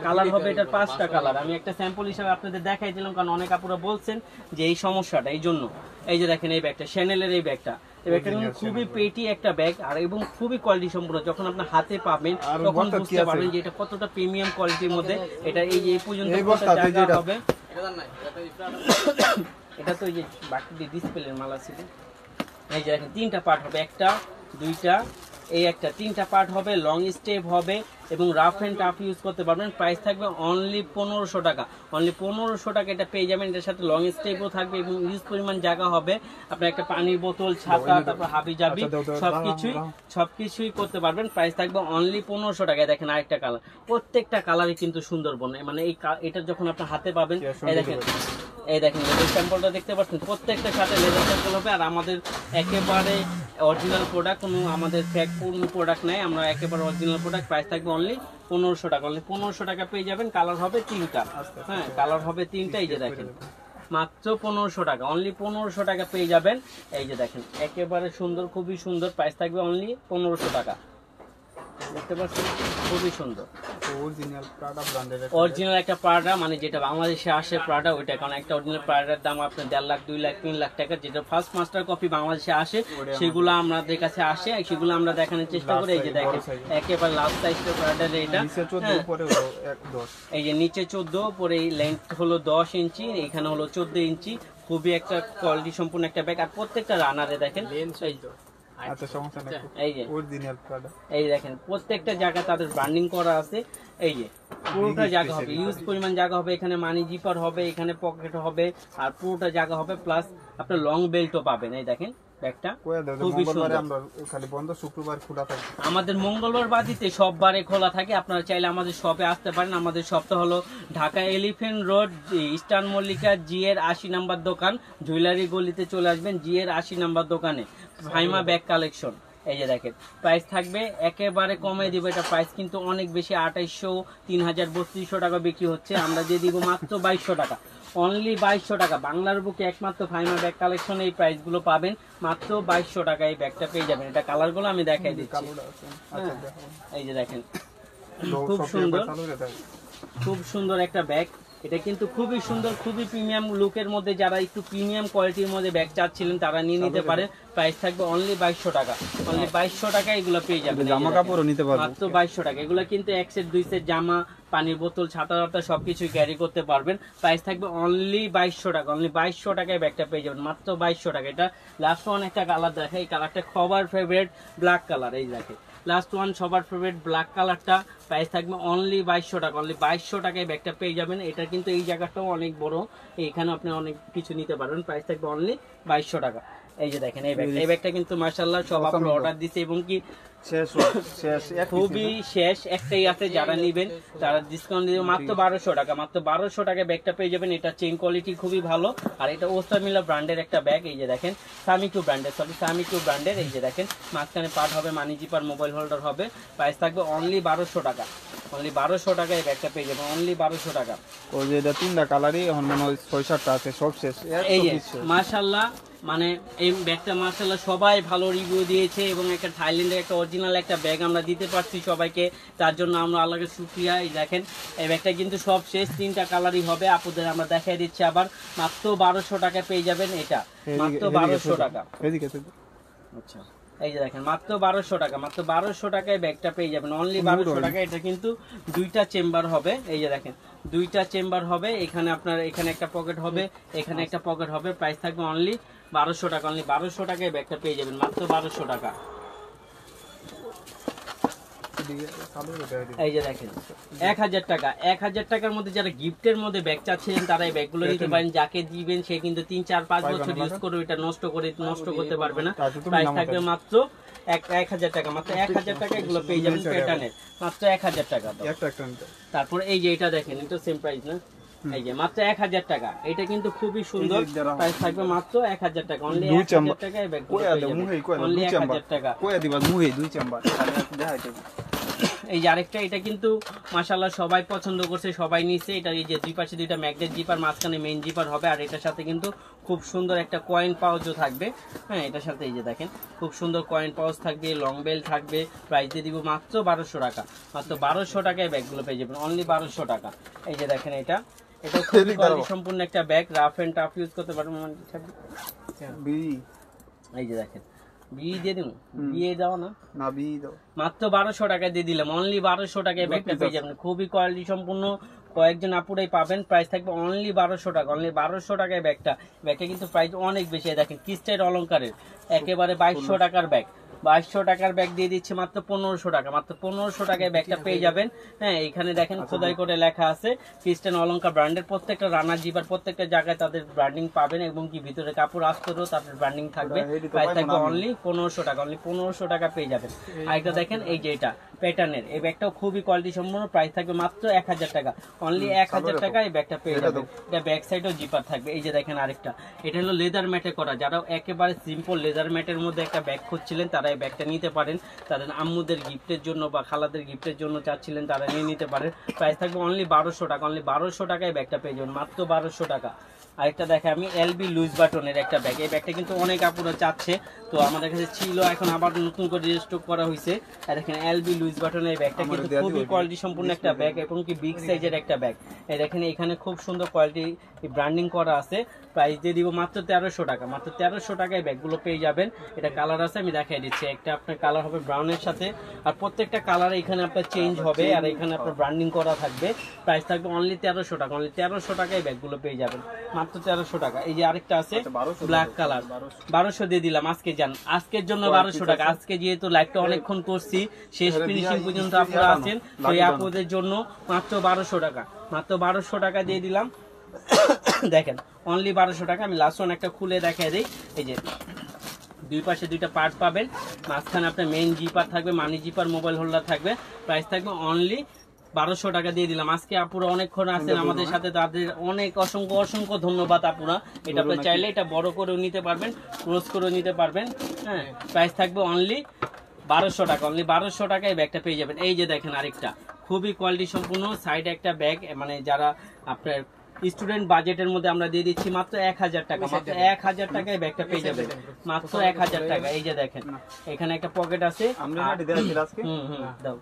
কালার হবে এটার 5টা কালার। আমি একটা স্যাম্পল হিসাবে আপনাদের দেখাই দিলাম, কারণ অনেক আপুরা বলছেন যে এই সমস্যাটা, এই জন্য। এই যে দেখেন এই ব্যাগটা, শ্যানেলের এই ব্যাগটা, এই ব্যাগটা কিন্তু খুবই পেটি একটা ব্যাগ, আর এবং খুবই কোয়ালিটি সম্পূর্ণ। যখন আপনার হাতে পাবেন তখন বুঝতে পারবেন যে এটা কতটা প্রিমিয়াম কোয়ালিটির মধ্যে। এটা এই যে এই পর্যন্ত জায়গা হবে। এটা তো এই যে বাকি ডিসপ্লের মাল আছে। এই যে দেখেন 3টা পার্ট হবে, 1টা 2টা, এই একটা 3টা পার্ট হবে, লং স্টেপ হবে এবং রাফ এন্ড টাফ ইউজ করতে পারবেন। প্রাইস থাকবে অনলি 1500 টাকা, অনলি 1500 টাকা এটা পেয়ে যাবেন। এটার সাথে লং স্টেপও থাকবে এবং ইউজ পরিমাণ জায়গা হবে। আপনার একটা পানির বোতল, ছাতা, তারপর হাবি জাবি সবকিছুই করতে পারবেন। প্রাইস থাকবে অনলি 1500 টাকা। দেখেন আরেকটা কালার, প্রত্যেকটা কালারই কিন্তু সুন্দরবন, মানে এটা যখন আপনার হাতে পাবেন, এই দেখেন, এই দেখেন লেদার স্যাম্পলটা দেখতে পাচ্ছেন, প্রত্যেকটার সাথে লেদার স্যাম্পল হবে। আর আমাদের একেবারে অরিজিনাল প্রোডাক্ট, কোনো আমাদের ফেক কোনো প্রোডাক্ট নাই, আমরা একেবারে অরিজিনাল প্রোডাক্ট। প্রাইস থাকবে অনলি 1500 টাকা, অনলি 1500 টাকা পেয়ে যাবেন। কালার হবে 3টা, হ্যাঁ কালার হবে 3টা। এই যে দেখেন মাত্র 1500 টাকা, অনলি 1500 টাকা পেয়ে যাবেন। এই যে দেখেন একেবারে সুন্দর, খুবই সুন্দর। প্রাইস থাকবে অনলি 1500 টাকা। দেখতে পাচ্ছেন খুবই সুন্দর অরিজিনাল প্রাডা ব্র্যান্ডের অরিজিনাল একটা প্রাডা, মানে যেটা বাংলাদেশে আসে প্রাডা ওইটা। কারণ একটা অরিজিনাল প্রাডার দাম আপনার 1.5 লাখ 2 লাখ 3 লাখ টাকা। যেটা ফার্স্ট মাস্টার কপি বাংলাদেশে আসে সেগুলো আমাদের কাছে আসে, সেগুলো আমরা দেখানোর চেষ্টা করি। এই যে দেখেন একেবারে লাস্ট সাইজের প্রাডার এটা, এই যে নিচে 14, পরে লেন্থ হলো 10 ইঞ্চি, এখানে হলো 14 ইঞ্চি। খুবই একটা কোয়ালিটি সম্পূর্ণ একটা ব্যাগ। আর প্রত্যেকটা রানারে দেখেন, আচ্ছা সমস্যা নেই, এই যে অরিজিনাল প্রাডা। এই দেখেন প্রত্যেকটা জায়গা তাদের ব্র্যান্ডিং করা আছে। এই যে পুরোটা জায়গা হবে, ইউজ পরিমাণ জায়গা হবে, এখানে মানি জিপার হবে, এখানে পকেট হবে, আর পুরোটা জায়গা হবে। প্লাস আপনার লং বেল্টও পাবেন। এই দেখেন ব্যাগটা খুবই সুন্দর। আমরা খালি বন্ধ, শুক্রবার খোলা থাকে আমাদের, মঙ্গলবার বাদিতে সব বারে খোলা থাকে। আপনারা চাইলে আমাদের শপে আসতে পারেন। আমাদের শপটা হলো Dhaka elephant road, eastern Mallika, G এর 80 নাম্বার দোকান, জুয়েলারি গলিতে চলে আসবেন, জি এর 80 নাম্বার দোকানে, ফাইমা ব্যাগ কালেকশন। এই যে দেখেন প্রাইস থাকবে একেবারে কমে দিব। এটা প্রাইস কিন্তু অনেক বেশি, 2800, 3000, 3200 টাকা বিক্রি হচ্ছে। আমরা দিয়ে দিব মাত্র 2200 টাকা, অনলি 2200 টাকা। বাংলার বুকে একমাত্র ফাইমা ব্যাগ কালেকশন এই প্রাইসগুলো পাবেন মাত্র 2200 টাকা। এই ব্যাগটা পেয়ে যাবেন। এটা কালারগুলো আমি দেখাই দিচ্ছি। এই যে দেখেন খুব সুন্দর, খুব সুন্দর একটা ব্যাগ। এটা কিন্তু খুবই সুন্দর, খুবই প্রিমিয়াম লুকের মধ্যে। যারা একটু প্রিমিয়াম কোয়ালিটির মধ্যে ব্যাগ চাচ্ছিলেন তারা নিয়ে নিতে পারে। প্রাইস থাকবে অনলি 2200 টাকা, অনলি 2200 টাকা এগুলো পেয়ে যাবেন। জামা কাপড়ও নিতে পারবেন মাত্র 2200 টাকা। এগুলো কিন্তু এক সেট 2 সেট জামা, পানির বোতল, ছাতা টাতা সবকিছু ক্যারি করতে পারবেন। প্রাইস থাকবে অনলি 2200 টাকা। অনলি 2200 টাকায় ব্যাগটা পেয়ে যাবেন, মাত্র 2200 টাকা। এটা লাস্ট ওয়ান একটা কালার দেখে, এই কালারটা সবার ফেভারিট ব্ল্যাক কালার। এই দেখে লাস্ট ওয়ান সবার ফেভারিট ব্ল্যাক কালারটা, প্রাইস থাকবে অনলি 2200 টাকা। অনলি 2200 টাকায় ব্যাগটা পেয়ে যাবেন। এটা কিন্তু এই জায়গাটাও অনেক বড়, এইখানে আপনি অনেক কিছু নিতে পারবেন। প্রাইস থাকবে অনলি 2200 টাকা। এই যে দেখেন এই ব্যাগটা, এই ব্যাগটা কিন্তু মাশাআল্লাহ সব আপনারা অর্ডার দিছে এবং কি খুবই শেষ একটাই আছে, যারা নিবেন তারা ডিসকাউন্ট দিবে মাত্র 1200 টাকা। মাত্র 1200 টাকায় ব্যাগটা পেয়ে যাবেন। এটা চেইন কোয়ালিটি খুবই ভালো, আর এটা ওস্তামিলা ব্র্যান্ডের একটা ব্যাগ। এই যে দেখেন সামিকু ব্র্যান্ডের, সামিকু ব্র্যান্ডের। এই যে দেখেন মাঝখানে পার্ট হবে, মানি জিপার, মোবাইল হোল্ডার হবে। প্রাইস থাকবে অনলি 1200 টাকা। অনলি 1200 টাকায় এই ব্যাগটা পেয়ে যাবেন, অনলি 1200 টাকা। ওই যে এটা তিনটা কালারই এখন মনে হয় 6-7টা আছে, সব শেষ। এই যে মাশাআল্লাহ, মানে এই ব্যাগটা মাশাআল্লাহ সবাই ভালো রিভিউ দিয়েছে এবং একটা থাইল্যান্ডের একটা অরিজিনাল একটা ব্যাগ আমরা দিতে পারছি সবাইকে, তার জন্য আমরা আল্লাহকে শুকরিয়া। এই দেখেন এই ব্যাগটা কিন্তু সব শেষ, তিনটা কালারই হবে। আপনাদের আমরা দেখাই দিচ্ছি আবার, মাত্র 1200 টাকায় পেয়ে যাবেন এটা, মাত্র 1200 টাকা। আচ্ছা এই যে দেখেন মাত্র 1200 টাকা। মাত্র 1200 টাকায় ব্যাগটা পেয়ে যাবেন, অনলি 1200 টাকা। এটা কিন্তু দুইটা চেম্বার হবে। এই যে দেখেন দুইটা চেম্বার হবে, এখানে আপনার এখানে একটা পকেট হবে, এখানে একটা পকেট হবে। প্রাইস থাকবে অনলি 1200 টাকা। অনলি 1200 টাকায় ব্যাগটা পেয়ে যাবেন, মাত্র 1200 টাকা। এই যে দেখেন 1000 টাকা। 1000 টাকার মধ্যে যারা গিফটের মধ্যে ব্যাগ চাচ্ছিলেন তারা এই ব্যাগগুলো নিতে পারেন। যাকে দিবেন সে কিন্তু 3-4-5 বছর ইউজ করে এটা নষ্ট করতে পারবে না। প্রাইস থাকবে মাত্র 1000 টাকা। মাত্র 1000 টাকা এগুলো পেয়ে যাবেন প্যাটার্নের, মাত্র 1000 টাকা। তারপর এই যে এটা দেখেন, এটা সেম প্রাইস না, এই যে মাত্র 1000 টাকা। এটা কিন্তু খুবই সুন্দর, প্রাইস থাকবে মাত্র 1000 টাকা। অনলি 1000 টাকায় ব্যাগ পেয়ে যাবেন, অনলি 1000 টাকা। এই যে আরেকটা, এটা কিন্তু মাশাআল্লাহ সবাই পছন্দ করছে, সবাই নিচ্ছে এটা। এই যে দুই পাশে দুইটা ম্যাগনেট জিপার, মাঝখানে মেইন জিপার হবে, আর এটার সাথে কিন্তু খুব সুন্দর একটা কয়েন পাউচও থাকবে। হ্যাঁ এটার সাথে এই যে দেখেন খুব সুন্দর কয়েন পাউচ থাকবে, লং বেল থাকবে। প্রাইস দিয়ে দিব মাত্র 1200 টাকা। মাত্র 1200 টাকায় ব্যাগগুলো পেয়ে যাবেন, অনলি 1200 টাকা। এই যে দেখেন এটা খুবই কোয়ালিটি সম্পূর্ণ একটা bag, rough and tough use করতে পারবেন। এই যে দেখেন বিয়ে দিয়ে দিন, বিয়ে দাও না, মাত্র 1200 টাকা দিয়ে দিলাম, অনলি 1200 টাকায় ব্যাগটা পেয়ে যাবেন। খুবই কোয়ালিটি সম্পূর্ণ, কয়েকজন আপুরাই পাবেন। প্রাইস থাকবে অনলি 1200 টাকা। অনলি 1200 টাকায় ব্যাগটা কিন্তু প্রাইস অনেক বেশি। দেখেন কিস্টের অলংকারের একেবারে 2200 টাকার ব্যাগ, 2200 টাকার ব্যাগ দিয়ে দিচ্ছে মাত্র 1500 টাকা। মাত্র 1500 টাকায় ব্যাগটা পেয়ে যাবেন। হ্যাঁ এখানে দেখেন খোদাই করে লেখা আছে ক্রিস্টান অলংকার ব্র্যান্ডের। প্রত্যেকটা রানার জিপার প্রত্যেকটা জায়গায় তাদের ব্র্যান্ডিং পাবেন এবং কি ভিতরে কাপড় আস্তরও তাদের ব্র্যান্ডিং থাকবে। প্রাইস থাকবে অনলি 1500 টাকা। অনলি 1500 টাকা পেয়ে যাবেন। আরেকটা দেখেন এই যে এটা প্যাটার্নের, এই ব্যাগটাও খুবই কোয়ালিটি সম্পন্ন। প্রাইস থাকবে মাত্র 1000 টাকা। অনলি 1000 টাকা এই ব্যাগটা পেয়ে যাবেন। এটা ব্যাক সাইডেও জিপার থাকবে। এই যে দেখেন আরেকটা, এটা হলো লেদার ম্যাটে করা। যারা একেবারে সিম্পল লেদার ম্যাটের মধ্যে একটা ব্যাগ খুঁজছিলেন তারা এই ব্যাগটা নিতে পারেন। তাদের আম্মুদের গিফটের জন্য বা খালাদের গিফটের জন্য চাচ্ছিলেন তারা নিয়ে নিতে পারেন। প্রাইস থাকবে অনলি 1200 টাকা। অনলি 1200 টাকায় ব্যাগটা পেয়ে যাবেন, মাত্র 1200 টাকা। আরেকটা দেখে আমি এলবি লুইস বাটনের একটা ব্যাগ। এই ব্যাগটা কিন্তু অনেক আপুরা চাচ্ছে, তো আমাদের কাছে ছিল, এখন আবার নতুন করে রিস্টক করা হয়েছে। আর দেখেন এলবি লুইস বাটনের এই ব্যাগটা কিন্তু খুবই কোয়ালিটি সম্পূর্ণ একটা ব্যাগ এবং কি বিগ সাইজের একটা ব্যাগ। এই দেখেন এখানে খুব সুন্দর কোয়ালিটি ব্র্যান্ডিং করা আছে। প্রাইস দিয়ে দিব মাত্র 1300 টাকা। মাত্র 1300 টাকায় ব্যাগগুলো পেয়ে যাবেন। এটা কালার আছে, আমি দেখাই দিচ্ছি। একটা আপনার কালার হবে ব্রাউনের সাথে, আর প্রত্যেকটা কালার এখানে আপনার চেঞ্জ হবে, আর এখানে আপনার ব্র্যান্ডিং করা থাকবে। প্রাইস থাকবে অনলি 1300 টাকা। অনলি 1300 টাকায় ব্যাগগুলো পেয়ে যাবেন, মাত্র 1300 টাকা। এই যে আরেকটা আছে ব্ল্যাক কালার, 1200 দিয়ে দিলাম আজকে। যান আজকের জন্য 1200 টাকা। আজকে যেহেতু লাইভটা অনেকক্ষণ করছি, শেষ ফিনিশিং পর্যন্ত আপনারা আছেন, তো এই আপনাদের জন্য মাত্র 1200 টাকা। মাত্র 1200 টাকা দিয়ে দিলাম। দেখেন অনলি 1200 টাকা। আমি লাস্ট ওয়ান একটা খুলে দেখাই দিই। এই যে দুই পাশে দুইটা পার্ট পাবেন, মাঝখানে আপনার মেইন জিপার থাকবে, মানি জিপার, মোবাইল হোল্ডার থাকবে। প্রাইস থাকবে অনলি 1200 টাকা দিয়ে দিলাম। আজকে আপুরা অনেকক্ষণ আছেন আমাদের সাথে, তাদের অনেক অসংখ্য ধন্যবাদ আপুরা। এটা আপনি চাইলে এটা বড় করেও নিতে পারবেন, ক্লোজ করেও নিতে পারবেন। হ্যাঁ প্রাইস থাকবে অনলি 1200 টাকা। অনলি 1200 টাকায় ব্যাগটা পেয়ে যাবেন। এই যে দেখেন আরেকটা খুবই কোয়ালিটি সম্পূর্ণ সাইড একটা ব্যাগ, মানে যারা আপনার স্টুডেন্ট বাজেটের মধ্যে আমরা দিয়ে দিচ্ছি মাত্র 1000 টাকা। মাত্র 1000 টাকায় ব্যাগটা পেয়ে যাবেন, মাত্র 1000 টাকা। এই যে দেখেন এখানে একটা পকেট আছে, দাও।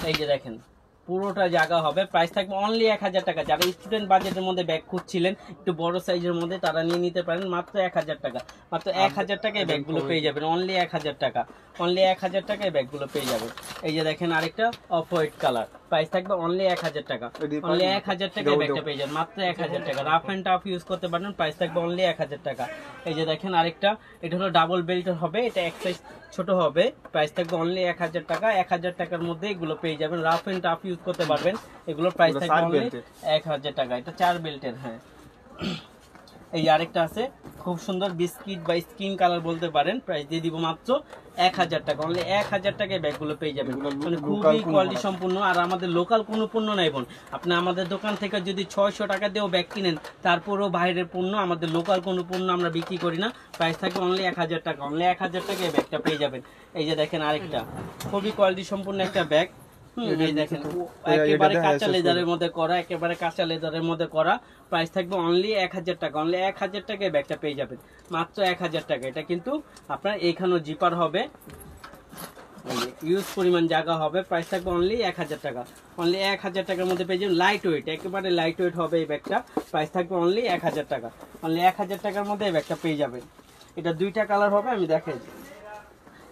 এই যে দেখেন পুরোটা জায়গা হবে। প্রাইস থাকবে অনলি 1000 টাকা। যারা স্টুডেন্ট বাজেটের মধ্যে ব্যাগ খুঁজছিলেন একটু বড় সাইজের মধ্যে, তারা নিয়ে নিতে পারেন মাত্র 1000 টাকা। মাত্র 1000 টাকায় ব্যাগগুলো পেয়ে যাবেন, অনলি 1000 টাকা। অনলি 1000 টাকায় ব্যাগগুলো পেয়ে যাবেন। এই যে দেখেন আরেকটা অফ হোয়াইট কালার, প্রাইস থাকবে অনলি 1000 টাকা, অনলি 1000 টাকায় ব্যাগটা পেয়ে যাবেন, মাত্র 1000 টাকা। রাফ এন্ড টাফ ইউজ করতে পারেন, প্রাইস থাকবে অনলি 1000 টাকা। এই যে দেখেন আরেকটা, এটা হলো ডাবল বেল্টের হবে, এটা এক সাইজ ছোট হবে, প্রাইস থাকবে অনলি 1000 টাকা। 1000 টাকার মধ্যে এগুলো পেয়ে যাবেন, রাফ এন্ড টাফ ইউজ করতে পারবেন, এগুলোর প্রাইস থাকবে অনলি 1000 টাকা। এটা 4 বেল্টের। হ্যাঁ, এই আরেকটা আছে খুব সুন্দর বিস্কিট বা স্কিন কালার বলতে পারেন, প্রাইস দিয়ে দিব মাত্র 1000 টাকা, অনলি 1000 টাকায় ব্যাগগুলো পেয়ে যাবেন, মানে খুবই কোয়ালিটি সম্পূর্ণ। আর আমাদের লোকাল কোনো পণ্য নাই বোন, আপনি আমাদের দোকান থেকে যদি 600 টাকা দিয়েও ব্যাগ কিনেন, তারপরেও বাইরের পণ্য, আমাদের লোকাল কোনো পণ্য আমরা বিক্রি করি না। প্রাইস থাকবে অনলি 1000 টাকা, অনলি 1000 টাকায় ব্যাগটা পেয়ে যাবেন। এই যে দেখেন আরেকটা খুবই কোয়ালিটি সম্পূর্ণ একটা ব্যাগ, এই দেখেন একেবারে কাঁচা লেদারের মধ্যে করা, একেবারে কাঁচা লেদারের মধ্যে করা, প্রাইস থাকবে অনলি 1000 টাকা, অনলি 1000 টাকায় ব্যাগটা পেয়ে যাবেন, মাত্র 1000 টাকা। এটা কিন্তু আপনার এখানেও জিপার হবে, ইউজ পরিমাণ জায়গা হবে, প্রাইস থাকবে অনলি 1000 টাকা, অনলি 1000 টাকার মধ্যে পেয়ে যাবেন। লাইট ওয়েট, একেবারে লাইট ওয়েট হবে এই ব্যাগটা, প্রাইস থাকবে অনলি 1000 টাকা, অনলি 1000 টাকার মধ্যে এই ব্যাগটা পেয়ে যাবেন। এটা দুইটা কালার হবে, আমি দেখাই।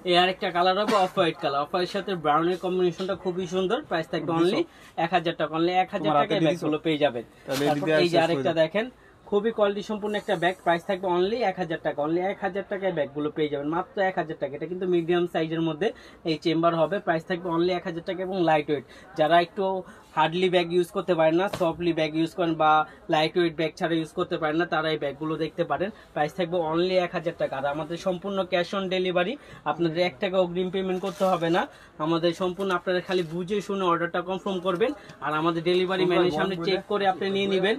এই আরেকটা কালার হবে অফ হোয়াইট কালার, অফ হোয়াইটের সাথে ব্রাউনের কম্বিনেশনটা খুবই সুন্দর, প্রাইস থাকবে অনলি 1000 টাকা, অনলি 1000 টাকায় ব্যাগগুলো পেয়ে যাবেন। এই যে আরেকটা দেখেন খুবই কোয়ালিটি সম্পূর্ণ একটা ব্যাগ, প্রাইস থাকবে অনলি 1000 টাকা, অনলি 1000 টাকায় ব্যাগগুলো পেয়ে যাবেন, মাত্র 1000 টাকা। এটা কিন্তু মিডিয়াম সাইজের মধ্যে এই চেম্বার হবে, প্রাইস থাকবে অনলি 1000 টাকা এবং লাইট ওয়েট। যারা একটু হার্ডলি ব্যাগ ইউজ করতে পারেন না, সফটলি ব্যাগ ইউজ করেন বা লাইট ওয়েট ব্যাগ ছাড়া ইউজ করতে পারেন না, তারা এই ব্যাগগুলো দেখতে পারেন, প্রাইস থাকবে অনলি 1000 টাকা। আর আমাদের সম্পূর্ণ ক্যাশ অন ডেলিভারি, আপনাদের 1 টাকা অগ্রিম পেমেন্ট করতে হবে না, আমাদের সম্পূর্ণ আপনারা খালি বুঝে শুনে অর্ডারটা কনফার্ম করবেন, আর আমাদের ডেলিভারি ম্যানের সামনে চেক করে আপনি নিয়ে নেবেন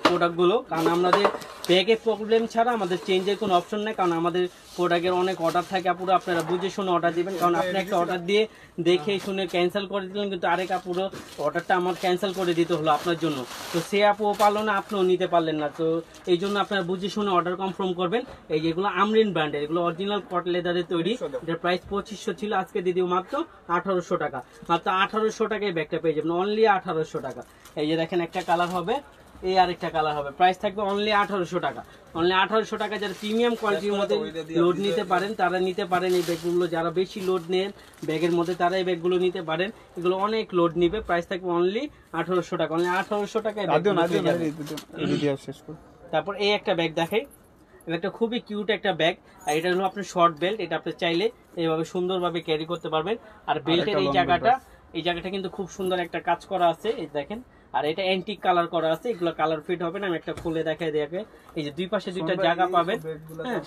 প্রোডাক্টগুলো। কারণ আমাদের ব্যাগে প্রবলেম ছাড়া আমাদের চেঞ্জের কোনো অপশন নেই, কারণ আমাদের প্রোডাক্টের অনেক অর্ডার থাকে, পুরো আপনারা বুঝে শুনে অর্ডার দিবেন। কারণ আপনি একটা অর্ডার দিয়ে দেখে শুনে ক্যান্সেল করে দিলেন, কিন্তু আরেক পুরো অর্ডারটা আমার ক্যান্সেল করে দিতে হলো আপনার জন্য, তো সে আপুও পারলো না, আপনিও নিতে পারলেন না। তো এই জন্য আপনারা বুঝে শুনে অর্ডার কনফার্ম করবেন। এই যেগুলো আমরিন ব্র্যান্ডের, এগুলো অরিজিনাল কট লেদারের তৈরি, এটার প্রাইস 2500 ছিল, আজকে দিয়ে দিব মাত্র 1800 টাকা, মাত্র 1800 টাকায় ব্যাগটা পেয়ে যাবেন, অনলি 1800 টাকা। এই যে দেখেন একটা কালার হবে, এই আরেকটা কালার হবে, প্রাইস থাকবে অনলি 1800 টাকা, অনলি 1800 টাকা। যারা প্রিমিয়াম কোয়ালিটির মধ্যে লোড নিতে পারেন তারা নিতে পারেন এই ব্যাগগুলো, যারা বেশি লোড নেন ব্যাগের মধ্যে তারা এই ব্যাগগুলো নিতে পারেন, এগুলো অনেক লোড নিবে, প্রাইস থাকবে অনলি 1800 টাকা, অনলি 1800 টাকায়। তারপর এই একটা ব্যাগ দেখাই, একটা খুবই কিউট একটা ব্যাগ, আর এটা হলো আপনার শর্ট বেল্ট, এটা আপনি চাইলে এইভাবে সুন্দরভাবে ক্যারি করতে পারবেন। আর বেল্টের এই জায়গাটা কিন্তু খুব সুন্দর একটা কাজ করা আছে, এই দেখেন, আর এটা অ্যান্টিক কালার করা আছে, এগুলো কালার ফিট হবে না, আমি একটা খুলে দেখাই দেখে। এই যে দুই পাশে দুইটা জায়গা পাবেন, হ্যাঁ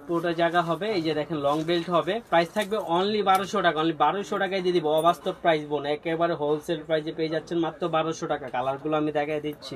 পুরোটা জায়গা হবে। এই যে দেখেন লং বেল্ট হবে, প্রাইস থাকবে অনলি 1200 টাকা, অনলি 1200 টাকায় দিয়ে দিব, অবাস্তব প্রাইস বোন, একেবারে হোলসেল প্রাইসে পেয়ে যাচ্ছেন মাত্র 1200 টাকা। কালারগুলো আমি দেখাই দিচ্ছি,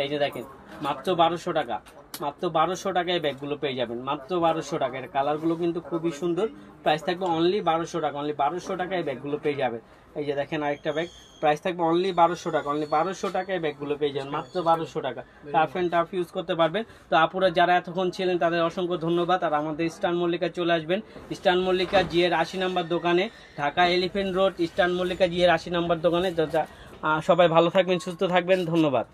এই যে দেখেন মাত্র 1200 টাকা, মাত্র 1200 টাকায় ব্যাগগুলো পেয়ে যাবেন, মাত্র 1200 টাকা। এর কালারগুলো কিন্তু খুবই সুন্দর, প্রাইস থাকবে অনলি 1200 টাকা, অনলি 1200 টাকায় ব্যাগগুলো পেয়ে যাবেন। এই যে দেখেন আরেকটা ব্যাগ, প্রাইস থাকবে অনলি 1200 টাকা, অনলি 1200 টাকায় ব্যাগগুলো পেয়ে যাবেন, মাত্র 1200 টাকা। টাফ এন্ড টাফ ইউজ করতে পারবেন। তো আপুরা যারা এতক্ষণ ছিলেন তাদের অসংখ্য ধন্যবাদ। আর আমাদের ইস্টার্ন মল্লিকা চলে আসবেন, ইস্টার্ন মল্লিকা জিএর 80 নম্বর দোকানে, Dhaka elephant road, eastern Mallika জিএর 80 নম্বর দোকানে। সবাই ভালো থাকবেন, সুস্থ থাকবেন, ধন্যবাদ।